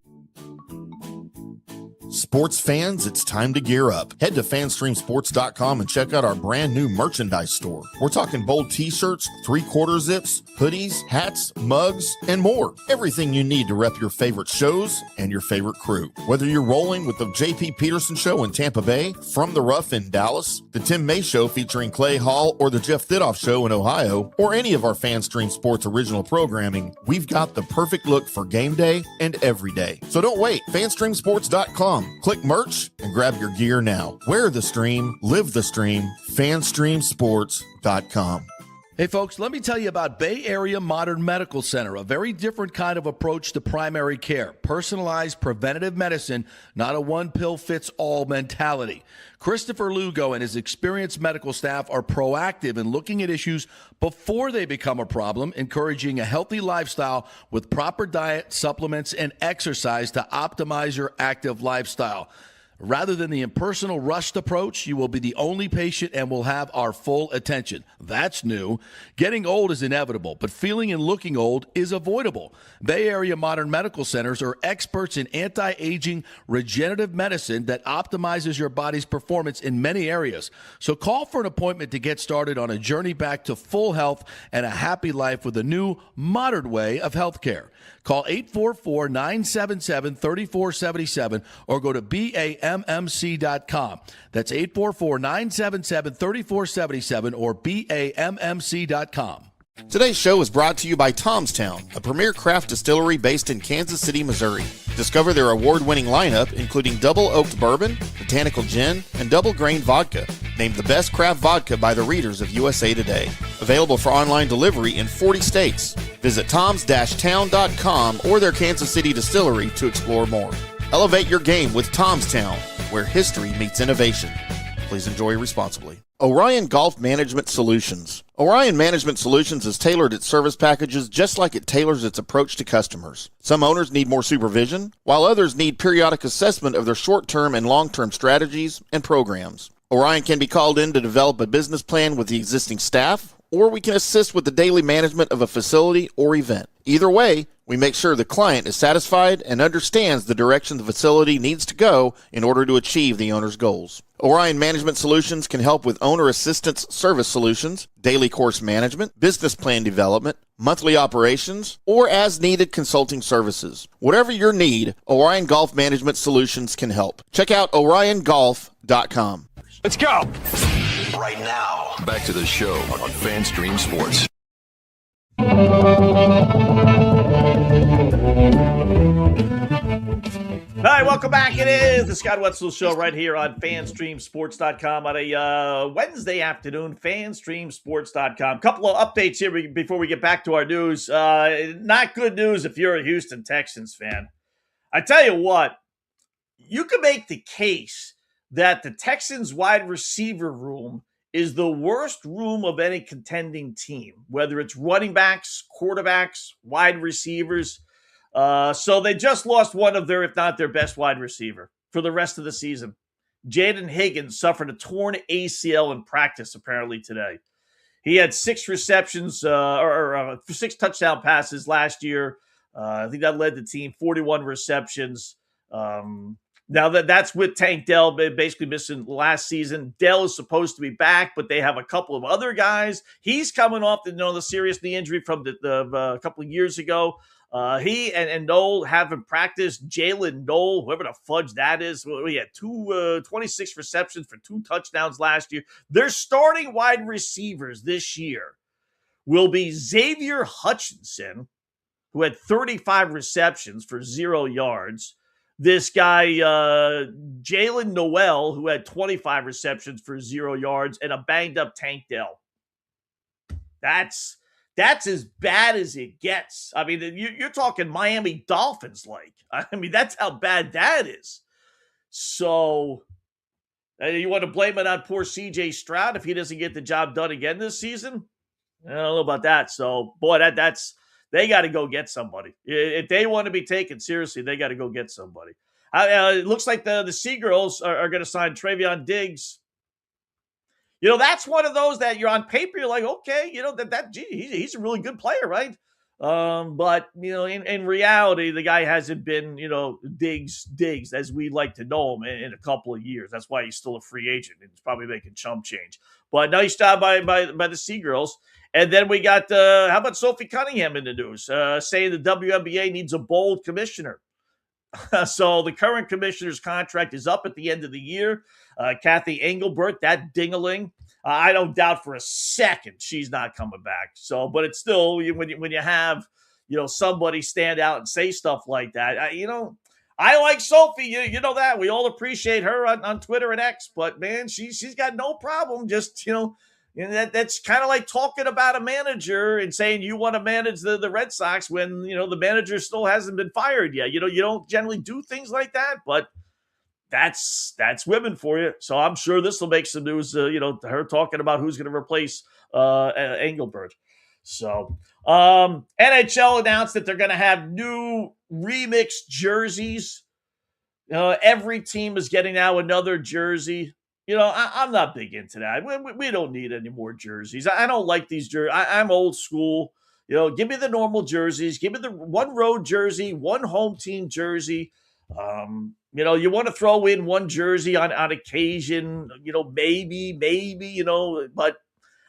Sports fans, it's time to gear up. Head to fanstreamsports.com and check out our brand new merchandise store. We're talking bold t-shirts, 3/4 zips, hoodies, hats, mugs, and more. Everything you need to rep your favorite shows and your favorite crew. Whether you're rolling with the JP Peterson Show in Tampa Bay, From the Rough in Dallas, the Tim May Show featuring Clay Hall, or the Jeff Thidoff Show in Ohio, or any of our FanStream Sports original programming, we've got the perfect look for game day and every day. So don't wait. fanstreamsports.com. Click merch and grab your gear now. Wear the stream, live the stream. fanstreamsports.com. Hey folks, let me tell you about Bay Area Modern Medical Center, a very different kind of approach to primary care. Personalized preventative medicine, not a one-pill-fits-all mentality. Christopher Lugo and his experienced medical staff are proactive in looking at issues before they become a problem, encouraging a healthy lifestyle with proper diet, supplements, and exercise to optimize your active lifestyle. Rather than the impersonal, rushed approach, you will be the only patient and will have our full attention. That's new. Getting old is inevitable, but feeling and looking old is avoidable. Bay Area Modern Medical Centers are experts in anti-aging regenerative medicine that optimizes your body's performance in many areas. So call for an appointment to get started on a journey back to full health and a happy life with a new, modern way of healthcare. Call 844-977-3477 or go to BAMMC.com. That's 844-977-3477 or BAMMC.com. Today's show is brought to you by Tomstown, a premier craft distillery based in Kansas City, Missouri. Discover their award-winning lineup, including double oaked bourbon, botanical gin, and double grain vodka, named the best craft vodka by the readers of USA Today. Available for online delivery in 40 states. Visit toms-town.com or their Kansas City distillery to explore more. Elevate your game with Tomstown, where history meets innovation. Please enjoy responsibly. Orion Golf Management Solutions. Orion Management Solutions has tailored its service packages just like it tailors its approach to customers. Some owners need more supervision, while others need periodic assessment of their short-term and long-term strategies and programs. Orion can be called in to develop a business plan with the existing staff, or we can assist with the daily management of a facility or event. Either way, we make sure the client is satisfied and understands the direction the facility needs to go in order to achieve the owner's goals. Orion Management Solutions can help with owner assistance service solutions, daily course management, business plan development, monthly operations, or as-needed consulting services. Whatever your need, Orion Golf Management Solutions can help. Check out oriongolf.com. Let's go! Right now, back to the show on FanStream Sports. All right, welcome back. It is the Scott Wetzel Show right here on FanStreamSports.com on a Wednesday afternoon, FanStreamSports.com. Couple of updates here before we get back to our news. Not good news if you're a Houston Texans fan. I tell you what, you can make the case that the Texans wide receiver room is the worst room of any contending team, whether it's running backs, quarterbacks, wide receivers. So they just lost one of their, if not their best wide receiver for the rest of the season. Jaden Higgins suffered a torn ACL in practice apparently today. He had 6 receptions or 6 touchdown passes last year. I think that led the team 41 receptions. Now that's with Tank Dell basically missing last season. Dell is supposed to be back, but they have a couple of other guys. He's coming off the serious knee injury from the couple of years ago. He and Noel haven't practiced. Jalen Noel, whoever the fudge that is, he had 26 receptions for 2 touchdowns last year. Their starting wide receivers this year will be Xavier Hutchinson, who had 35 receptions for 0 yards. This guy, Jalen Noel, who had 25 receptions for 0 yards, and a banged-up Tank Dell. That's as bad as it gets. I mean, you're talking Miami Dolphins-like. I mean, that's how bad that is. So You want to blame it on poor C.J. Stroud if he doesn't get the job done again this season? I don't know about that. So, boy, that's they got to go get somebody. If they want to be taken seriously, they got to go get somebody. It looks like the Seagirls are going to sign Travion Diggs. That's one of those that you're on paper, you're like, okay, he's a really good player, right? But in reality, the guy hasn't been, Diggs as we like to know him in a couple of years. That's why he's still a free agent and he's probably making chump change. But nice job by the Seagirls. And then we got how about Sophie Cunningham in the news, saying the WNBA needs a bold commissioner. So the current commissioner's contract is up at the end of the year. Kathy Engelbert, that dingaling, I don't doubt for a second she's not coming back. So, but it's still when you have somebody stand out and say stuff like that. I like Sophie. You know that we all appreciate her on Twitter and X. But man, she's got no problem just that's kind of like talking about a manager and saying you want to manage the Red Sox when, the manager still hasn't been fired yet. You don't generally do things like that, but that's women for you. So I'm sure this will make some news, her talking about who's going to replace Engelbert. So NHL announced that they're going to have new remixed jerseys. Every team is getting now another jersey. I'm not big into that. We don't need any more jerseys. I don't like these jerseys. I'm old school. Give me the normal jerseys. Give me the one road jersey, one home team jersey. You want to throw in one jersey on occasion, maybe, but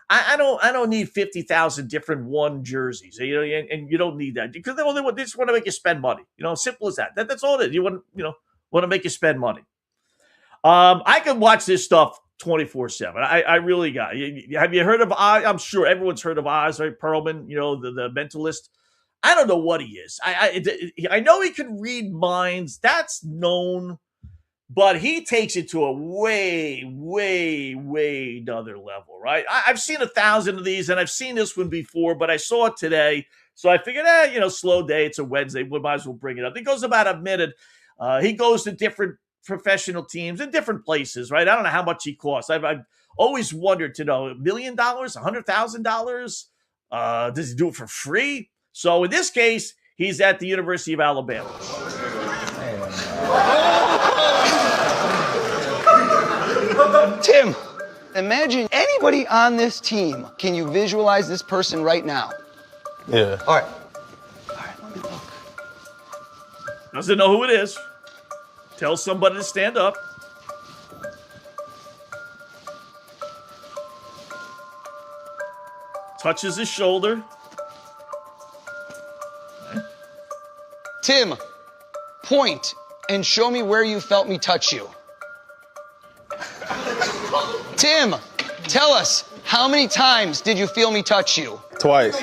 I don't need 50,000 different one jerseys, and you don't need that because they just want to make you spend money. Simple as that. That's all it is. You want to make you spend money. I can watch this stuff 24/7. I really got. Have you heard of Oz? I'm sure everyone's heard of Oz, right? Perlman, the mentalist. I don't know what he is. I know he can read minds. That's known, but he takes it to a way, way, way another level, right? I've seen 1,000 of these, and I've seen this one before, but I saw it today, so I figured, slow day. It's a Wednesday. We might as well bring it up. It goes about a minute. He goes to different professional teams in different places, right? I don't know how much he costs. I've always wondered to know, $1 million, $100,000? Does he do it for free? So in this case, he's at the University of Alabama. Tim, imagine anybody on this team. Can you visualize this person right now? Yeah. All right, let me look. Doesn't know who it is. Tell somebody to stand up. Touches his shoulder. Okay. Tim, point and show me where you felt me touch you. Tim, tell us, how many times did you feel me touch you? Twice.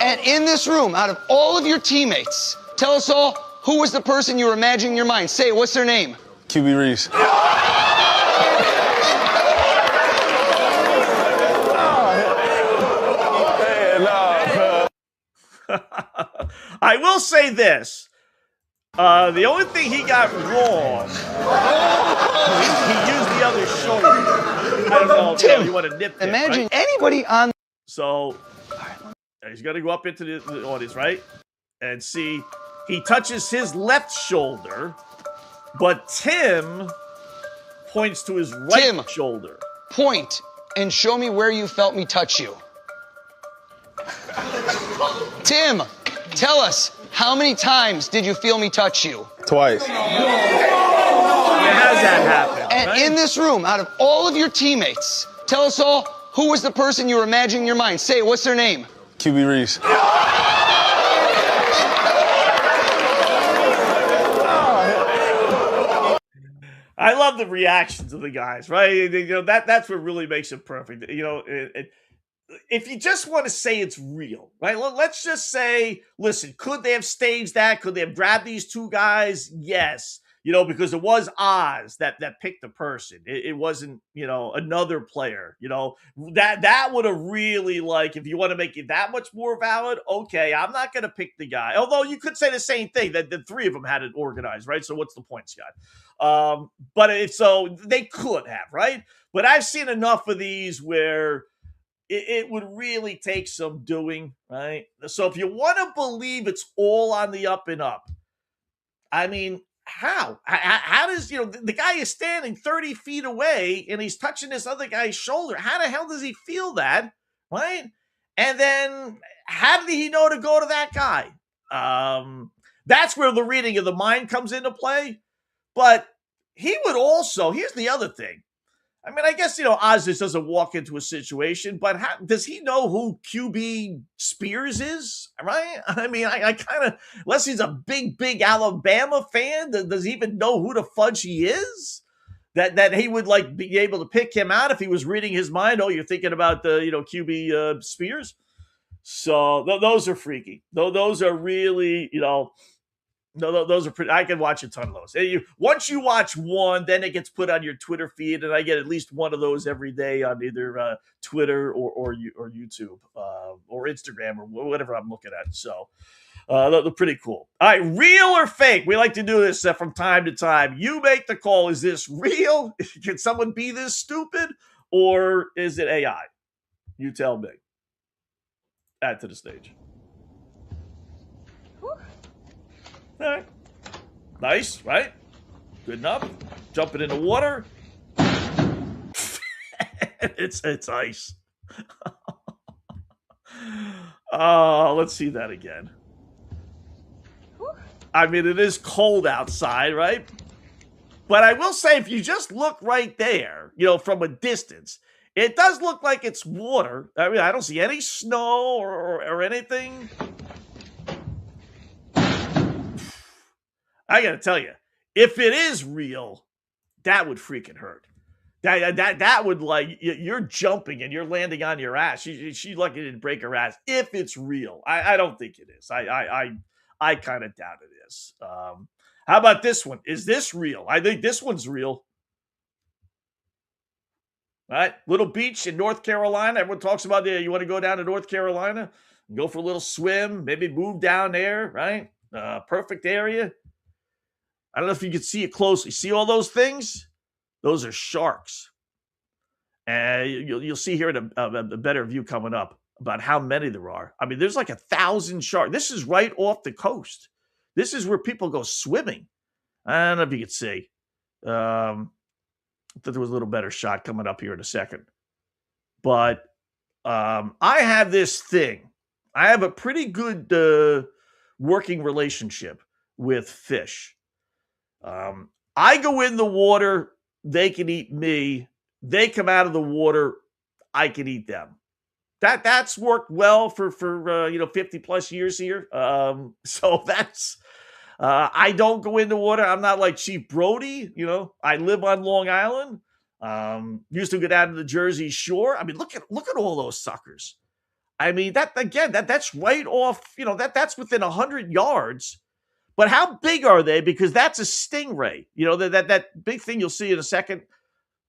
And in this room, out of all of your teammates, tell us all, who was the person you were imagining in your mind? Say it, what's their name? QB Reese. I will say this. The only thing he got wrong, he used the other shoulder. I don't know if Tim, you want to nip it, imagine right? anybody on... So he's going to go up into the audience, right? And see, he touches his left shoulder, but Tim points to his right shoulder. Point and show me where you felt me touch you. Tim, tell us, how many times did you feel me touch you? Twice. How does that happen? And right? in this room, out of all of your teammates, tell us all, who was the person you were imagining in your mind? Say it, what's their name? QB Reese. I love the reactions of the guys, right? That's what really makes it perfect. If you just want to say it's real, right? Let's just say, listen, could they have staged that? Could they have grabbed these two guys? Yes. because it was Oz that picked the person. It wasn't, another player. That would have really, like, if you want to make it that much more valid, okay, I'm not going to pick the guy. Although you could say the same thing, that the three of them had it organized, right? So what's the point, Scott? So they could have, right? But I've seen enough of these where it would really take some doing, right? So if you want to believe it's all on the up and up, I mean, how does, the guy is standing 30 feet away and he's touching this other guy's shoulder. How the hell does he feel that, right? And then how did he know to go to that guy? That's where the reading of the mind comes into play. But he would also, here's the other thing. I mean, I guess, Oz just doesn't walk into a situation, but does he know who QB Spears is, right? I mean, I kind of, unless he's a big Alabama fan, does he even know who the fudge he is? That he would, like, be able to pick him out if he was reading his mind. Oh, you're thinking about the, QB Spears? So those are freaky. Those are really, No, those are pretty. I can watch a ton of those. Once you watch one, then it gets put on your Twitter feed, and I get at least one of those every day on either Twitter or YouTube or Instagram or whatever I'm looking at. So they're pretty cool. All right, real or fake? We like to do this from time to time. You make the call. Is this real? Can someone be this stupid, or is it AI? You tell me. Add to the stage. All right. Nice, right? Good enough. Jumping in the water. It's ice. Let's see that again. I mean, it is cold outside, right? But I will say, if you just look right there, from a distance, it does look like it's water. I mean, I don't see any snow or anything. I got to tell you, if it is real, that would freaking hurt. That would, like, you're jumping and you're landing on your ass. She lucky didn't break her ass. If it's real, I don't think it is. I kind of doubt it is. How about this one? Is this real? I think this one's real. All right, little beach in North Carolina. Everyone talks about you want to go down to North Carolina, go for a little swim, maybe move down there, right? Perfect area. I don't know if you can see it closely. See all those things? Those are sharks. And you'll see here in a better view coming up about how many there are. I mean, there's like 1,000 sharks. This is right off the coast. This is where people go swimming. I don't know if you can see. I thought there was a little better shot coming up here in a second. But I have this thing. I have a pretty good working relationship with fish. I go in the water, they can eat me. They come out of the water, I can eat them. That's worked well for 50 plus years here. So that's I don't go in the water. I'm not like Chief Brody. I live on Long Island. Used to go down to the Jersey Shore. I mean, look at all those suckers. I mean, that's right off. That's within 100 yards. But how big are they? Because that's a stingray. That big thing you'll see in a second.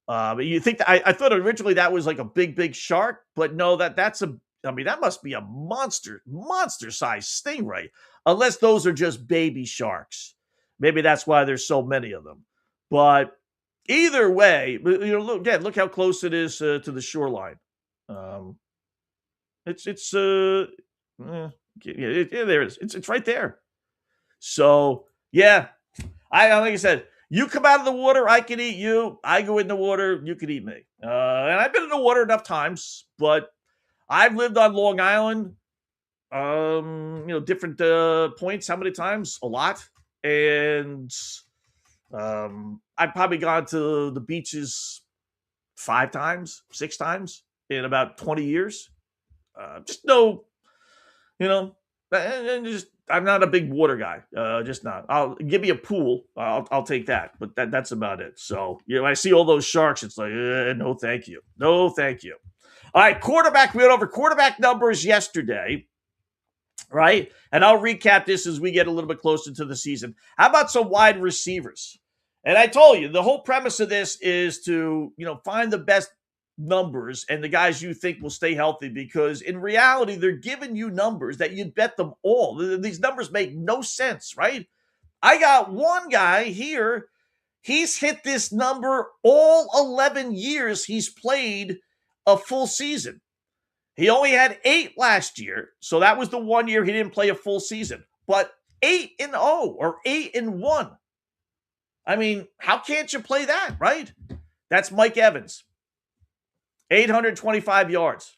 You think I thought originally that was like a big shark, but no, that must be a monster sized stingray. Unless those are just baby sharks. Maybe that's why there's so many of them. But either way, look how close it is to the shoreline. There it is. It's right there. So, yeah, like I said, you come out of the water, I can eat you. I go in the water, you can eat me. And I've been in the water enough times, but I've lived on Long Island, different points. How many times? A lot. And I've probably gone to the beaches 5 times, 6 times in about 20 years. Just no, and just, I'm not a big water guy. Just not. I'll give me a pool. I'll take that. But that's about it. So, I see all those sharks. It's like, no, thank you. No, thank you. All right, quarterback. We went over quarterback numbers yesterday, right? And I'll recap this as we get a little bit closer to the season. How about some wide receivers? And I told you, the whole premise of this is to, find the best numbers and the guys you think will stay healthy, because in reality, they're giving you numbers that you'd bet them all. These numbers make no sense, right? I got one guy here. He's hit this number all 11 years he's played a full season. He only had 8 last year, so that was the 1 year he didn't play a full season. But 8-0 or 8-1. I mean, how can't you play that, right? That's Mike Evans. 825 yards.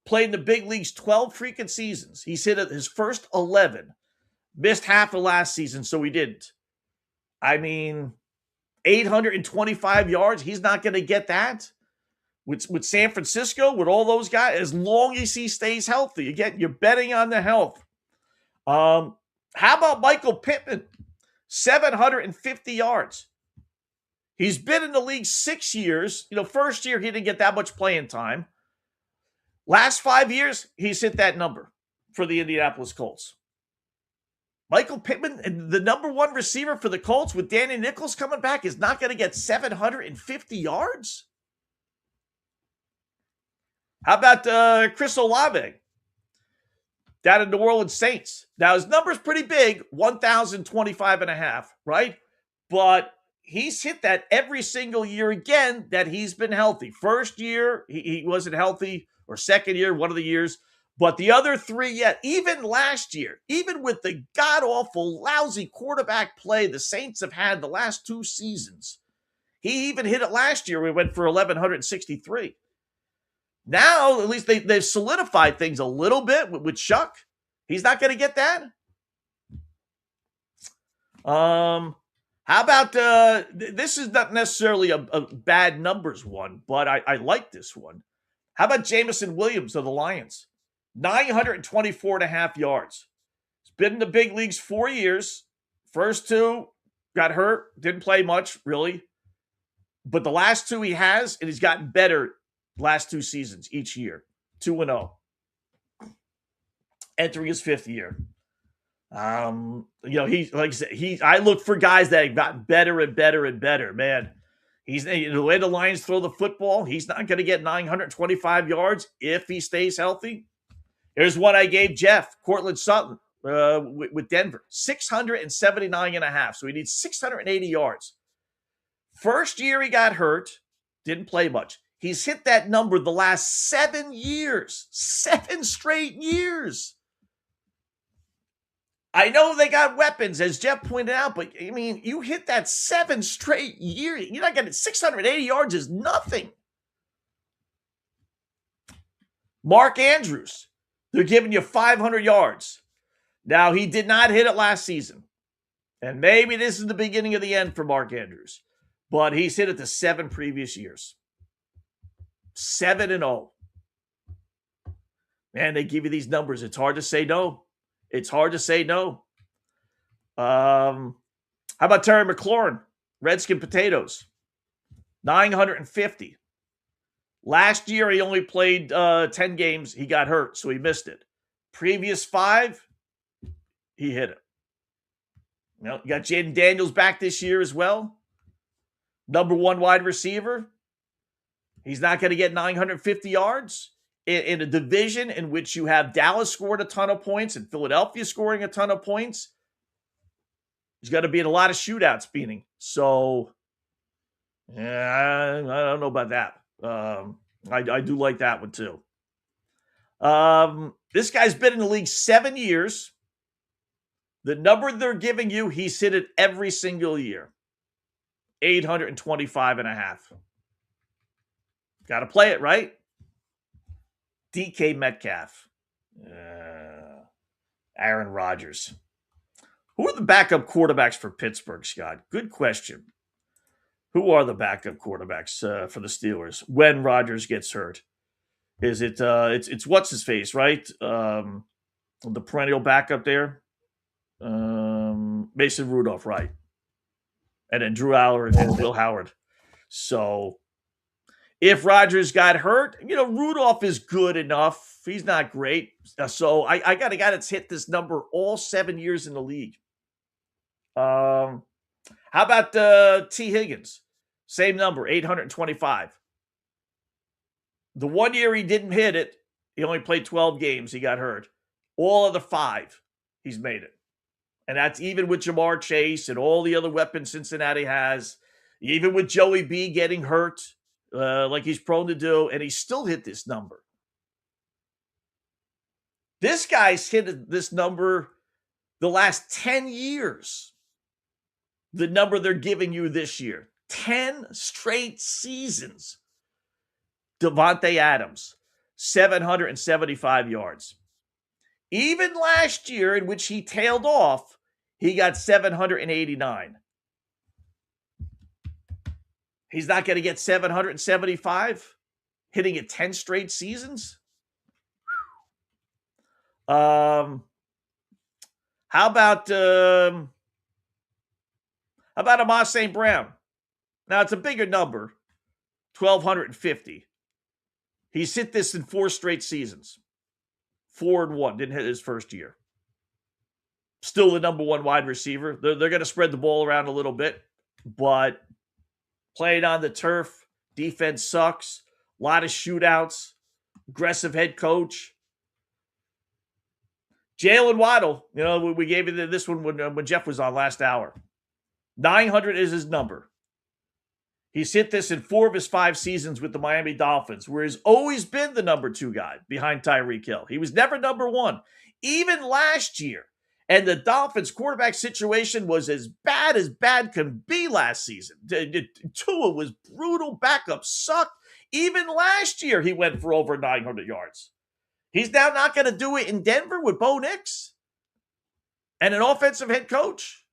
Played in the big leagues 12 freaking seasons. He's hit his first 11. Missed half of last season, so he didn't. I mean, 825 yards, he's not going to get that. With San Francisco, with all those guys, as long as he stays healthy. Again, you're betting on the health. How about Michael Pittman? 750 yards. He's been in the league 6 years. First year, he didn't get that much playing time. Last 5 years, he's hit that number for the Indianapolis Colts. Michael Pittman, the number one receiver for the Colts with Danny Nichols coming back, is not going to get 750 yards? How about Chris Olave down in New Orleans Saints? Now, his number's pretty big, 1,025 and a half, right? But he's hit that every single year again that he's been healthy. First year, he wasn't healthy, or second year, one of the years. But the other 3 yet, even last year, even with the god-awful, lousy quarterback play the Saints have had the last 2 seasons, he even hit it last year. We went for 1,163. Now, at least they've solidified things a little bit with Chuck. He's not going to get that. How about, this is not necessarily a bad numbers one, but I like this one. How about Jamison Williams of the Lions? 924 and a half yards. He's been in the big leagues 4 years. First 2 got hurt, didn't play much, really. But the last 2 he has, and he's gotten better last 2 seasons each year. 2-0. Entering his 5th year. He, like I said, I look for guys that have gotten better and better and better, man. He's the way the Lions throw the football, he's not going to get 925 yards if he stays healthy. Here's one I gave Jeff, Cortland Sutton with Denver, 679 and a half. So he needs 680 yards. First year he got hurt, didn't play much. He's hit that number the last 7 years, 7 straight years. I know they got weapons, as Jeff pointed out, but I mean, you hit that 7 straight years. You're not getting 680 yards is nothing. Mark Andrews, they're giving you 500 yards. Now, he did not hit it last season. And maybe this is the beginning of the end for Mark Andrews. But he's hit it the 7 previous years. 7-0. Man, they give you these numbers. It's hard to say no. It's hard to say no. How about Terry McLaurin? Redskin Potatoes. 950. Last year, he only played 10 games. He got hurt, so he missed it. Previous 5, he hit it. You got Jaden Daniels back this year as well. Number 1 wide receiver. He's not going to get 950 yards in a division in which you have Dallas scoring a ton of points and Philadelphia scoring a ton of points. He's going to be in a lot of shootouts, meaning. So, yeah, I don't know about that. I do like that one too. This guy's been in the league 7 years. The number they're giving you, he's hit it every single year. 825 and a half. Got to play it, right? DK Metcalf. Aaron Rodgers. Who are the backup quarterbacks for Pittsburgh, Scott? Good question. Who are the backup quarterbacks for the Steelers when Rodgers gets hurt? Is it it's what's his face, right? The perennial backup there. Mason Rudolph, right? And then Drew Aller and Will Howard. So if Rodgers got hurt, Rudolph is good enough. He's not great. So I got a guy that's hit this number all 7 years in the league. How How about T. Higgins? Same number, 825. The 1 year he didn't hit it, he only played 12 games. He got hurt. All of the 5, he's made it. And that's even with Jamar Chase and all the other weapons Cincinnati has. Even with Joey B getting hurt, like he's prone to do, and he still hit this number. This guy's hit this number the last 10 years. The number they're giving you this year. 10 straight seasons. Devontae Adams, 775 yards. Even last year, in which he tailed off, he got 789. He's not going to get 775, hitting it 10 straight seasons? How about Amon St. Brown? Now, it's a bigger number, 1,250. He's hit this in 4 straight seasons. 4-1, didn't hit his first year. Still the number 1 wide receiver. They're going to spread the ball around a little bit, but playing on the turf, defense sucks, a lot of shootouts, aggressive head coach. Jalen Waddle, we gave you this one when Jeff was on last hour. 900 is his number. He's hit this in 4 of his 5 seasons with the Miami Dolphins, where he's always been the number 2 guy behind Tyreek Hill. He was never number 1, even last year. And the Dolphins' quarterback situation was as bad can be last season. Tua was brutal. Backup sucked. Even last year, he went for over 900 yards. He's now not going to do it in Denver with Bo Nix and an offensive head coach.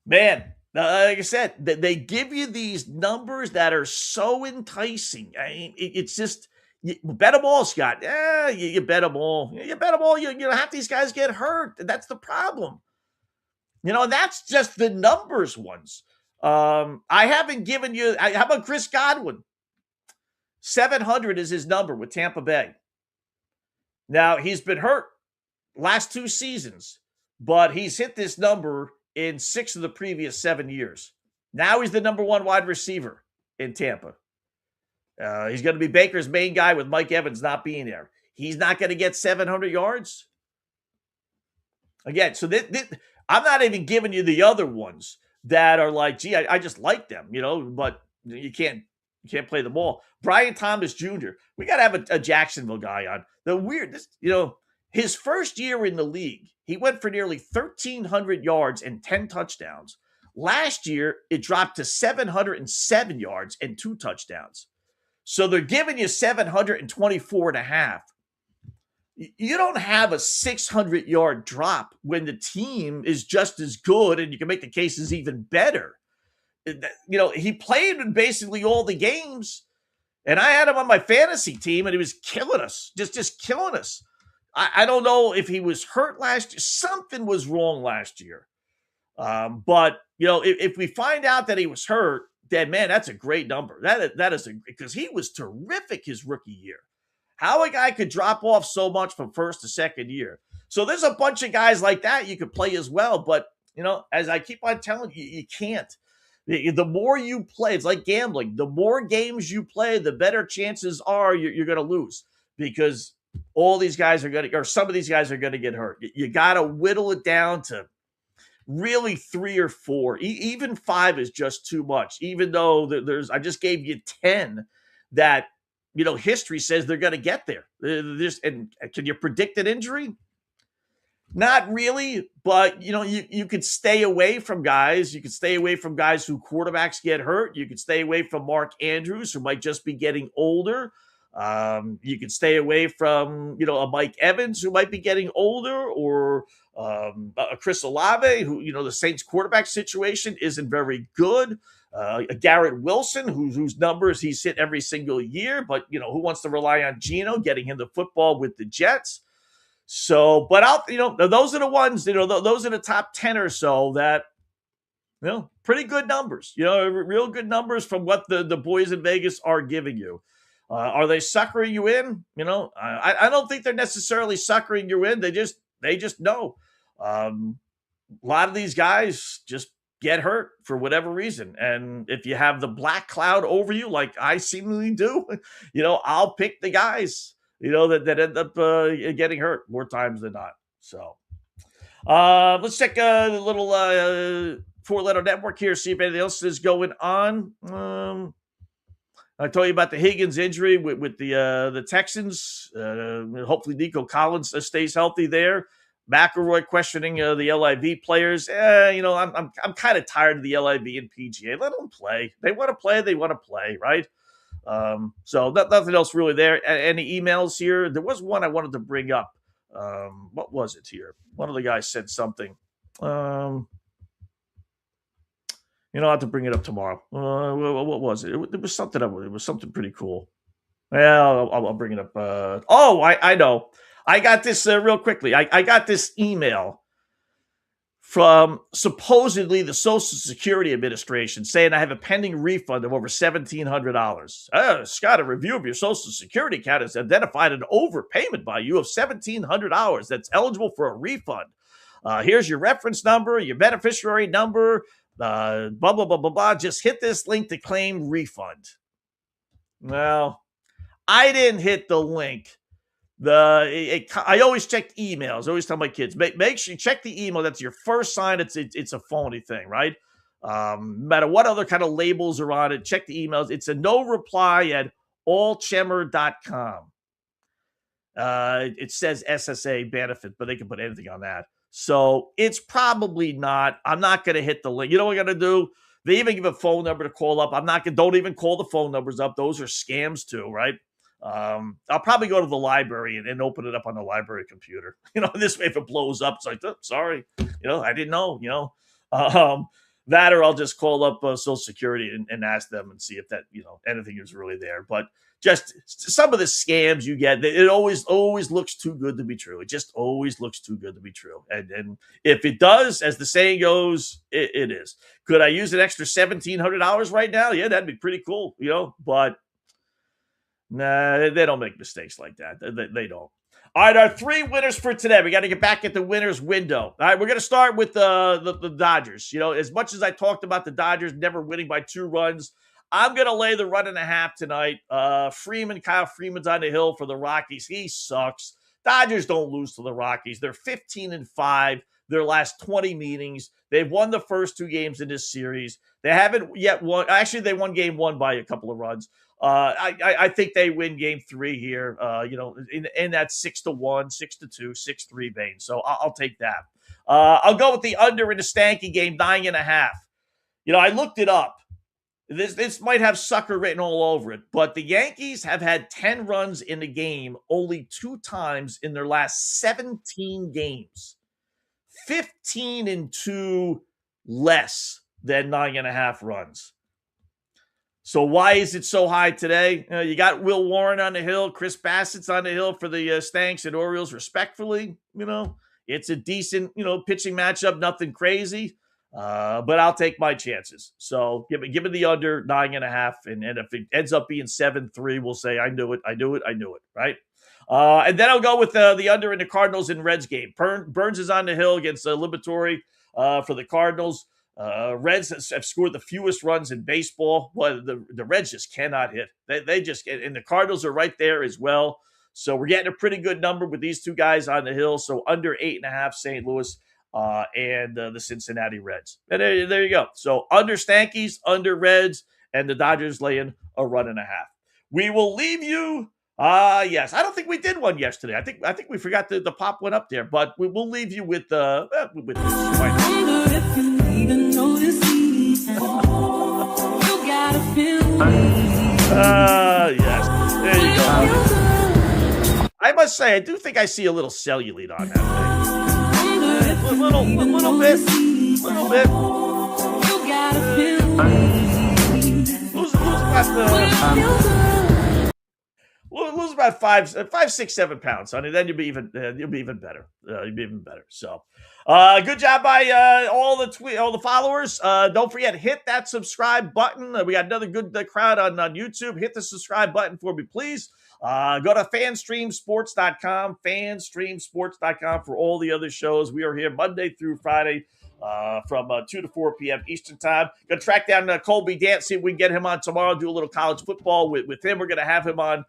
Man, like I said, they give you these numbers that are so enticing. I mean, it's just, you bet them all, Scott. You bet them all. You bet them all. Half these guys get hurt. That's the problem. That's just the numbers ones. I haven't given you, how about Chris Godwin? 700 is his number with Tampa Bay. Now, he's been hurt last 2 seasons, but he's hit this number in 6 of the previous 7 years. Now he's the number 1 wide receiver in Tampa. He's going to be Baker's main guy with Mike Evans not being there. He's not going to get 700 yards. Again, so I'm not even giving you the other ones that are like, gee, I just like them, but you can't play them all. Brian Thomas Jr., we got to have a Jacksonville guy on. His first year in the league, he went for nearly 1,300 yards and 10 touchdowns. Last year, it dropped to 707 yards and 2 touchdowns. So they're giving you 724 and a half. You don't have a 600-yard drop when the team is just as good and you can make the case is even better. He played in basically all the games, and I had him on my fantasy team, and he was killing us, just killing us. I don't know if he was hurt last year. Something was wrong last year. But if we find out that he was hurt, then, man, that's a great number. That is because he was terrific his rookie year. How a guy could drop off so much from first to second year. So there's a bunch of guys like that you could play as well. But, as I keep on telling you, you can't. The more you play, it's like gambling. The more games you play, the better chances are you're going to lose because all these guys are going to, or some of these guys are going to get hurt. You got to whittle it down to really 3 or 4. Even 5 is just too much, even though I just gave you 10 that, history says they're going to get there. And can you predict an injury? Not really, but, you could stay away from guys. You could stay away from guys who quarterbacks get hurt. You could stay away from Mark Andrews, who might just be getting older. You could stay away from, a Mike Evans, who might be getting older, or a Chris Olave, who, the Saints quarterback situation isn't very good. A Garrett Wilson, whose numbers he's hit every single year, but, who wants to rely on Geno getting him the football with the Jets? So, but those are the ones, those are the top 10 or so that, pretty good numbers, real good numbers from what the boys in Vegas are giving you. Are they suckering you in? I don't think they're necessarily suckering you in. They just know. a lot of these guys just get hurt for whatever reason. And if you have the black cloud over you, like I seemingly do, I'll pick the guys, that end up getting hurt more times than not. So let's check a little four-letter network here, see if anything else is going on. I told you about the Higgins injury with the Texans. Hopefully Nico Collins stays healthy there. McElroy questioning the LIV players. I'm kind of tired of the LIV and PGA. Let them play. They want to play. They want to play, right? So nothing else really there. Any emails here? There was one I wanted to bring up. What was it here? One of the guys said something. I'll have to bring it up tomorrow. What was it? It was something. It was something pretty cool. Well, I'll bring it up. I know. I got this real quickly. I got this email from supposedly the Social Security Administration saying I have a pending refund of over $1,700. Scott, a review of your Social Security account has identified an overpayment by you of $1,700 that's eligible for a refund. Here's your reference number, your beneficiary number, blah, blah, blah, blah, blah. Just hit this link to claim refund. Well, I didn't hit the link. I always check emails. I always tell my kids, make sure you check the email. That's your first sign. It's a phony thing, right? No matter what other kind of labels are on it, check the emails. It's a no reply at allchemmer.com. It says SSA benefit, but they can put anything on that. So it's probably not. I'm not going to hit the link. You know what I'm going to do? They even give a phone number to call up. Don't even call the phone numbers up. Those are scams too, right? I'll probably go to the library and open it up on the library computer. This way, if it blows up, it's like, oh, sorry, I didn't know, that, or I'll just call up Social Security and ask them and see if that, anything is really there. But just some of the scams you get, it always looks too good to be true. It just always looks too good to be true. And if it does, as the saying goes, it is. Could I use an extra $1,700 right now? Yeah, that'd be pretty cool, but nah, they don't make mistakes like that. They don't. All right, our three winners for today. We got to get back at the winner's window. All right, we're going to start with the Dodgers. As much as I talked about the Dodgers never winning by 2 runs, I'm going to lay the 1.5 tonight. Kyle Freeman's on the hill for the Rockies. He sucks. Dodgers don't lose to the Rockies. They're 15-5. Their last 20 meetings. They've won the first 2 games in this series. They haven't yet won. Actually, they won game 1 by a couple of runs. I think they win game 3 here, in that 6-1, 6-2, 6-3 vein. So I'll take that. I'll go with the under in the Stanky game, 9.5. I looked it up. This might have sucker written all over it, but the Yankees have had 10 runs in the game only 2 times in their last 17 games. 15-2 less than 9.5 runs. So why is it so high today? You got Will Warren on the hill, Chris Bassett's on the hill for the Stanks and Orioles, respectfully. It's a decent, pitching matchup, nothing crazy. But I'll take my chances. So give me the under 9.5, and if it ends up being 7-3, we'll say I knew it, right? And then I'll go with the under in the Cardinals and Reds game. Burns is on the hill against Liberatore for the Cardinals. Reds have scored the fewest runs in baseball. Well, the Reds just cannot hit. They just, and the Cardinals are right there as well. So we're getting a pretty good number with these 2 guys on the hill. So under 8.5, St. Louis and the Cincinnati Reds. And there you go. So under Stankies, under Reds, and the Dodgers laying a 1.5. We will leave you. Yes, I don't think we did one yesterday. I think we forgot to pop one up there, but we'll leave you with this. Yes, there you go. I must say, I do think I see a little cellulite on that thing. A little bit. Lose about 5, 6, 7 pounds, honey. Then you'll be even better. So, good job by all the followers. Don't forget, hit that subscribe button. We got another good crowd on YouTube. Hit the subscribe button for me, please. Go to fanstreamsports.com, fanstreamsports.com for all the other shows. We are here Monday through Friday, from 2 to 4 p.m. Eastern time. Going to track down Colby Dant, see if we can get him on tomorrow, do a little college football with him. We're going to have him on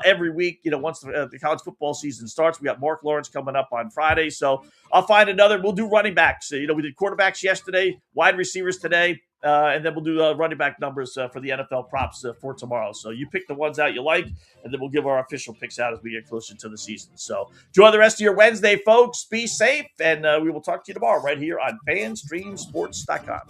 every week, once the college football season starts. We got Mark Lawrence coming up on Friday, so I'll find another. We'll do running backs. We did quarterbacks yesterday, wide receivers today, and then we'll do running back numbers for the NFL props for tomorrow. So you pick the ones out you like, and then we'll give our official picks out as we get closer to the season. So enjoy the rest of your Wednesday, folks. Be safe, and we will talk to you tomorrow right here on FanStreamSports.com.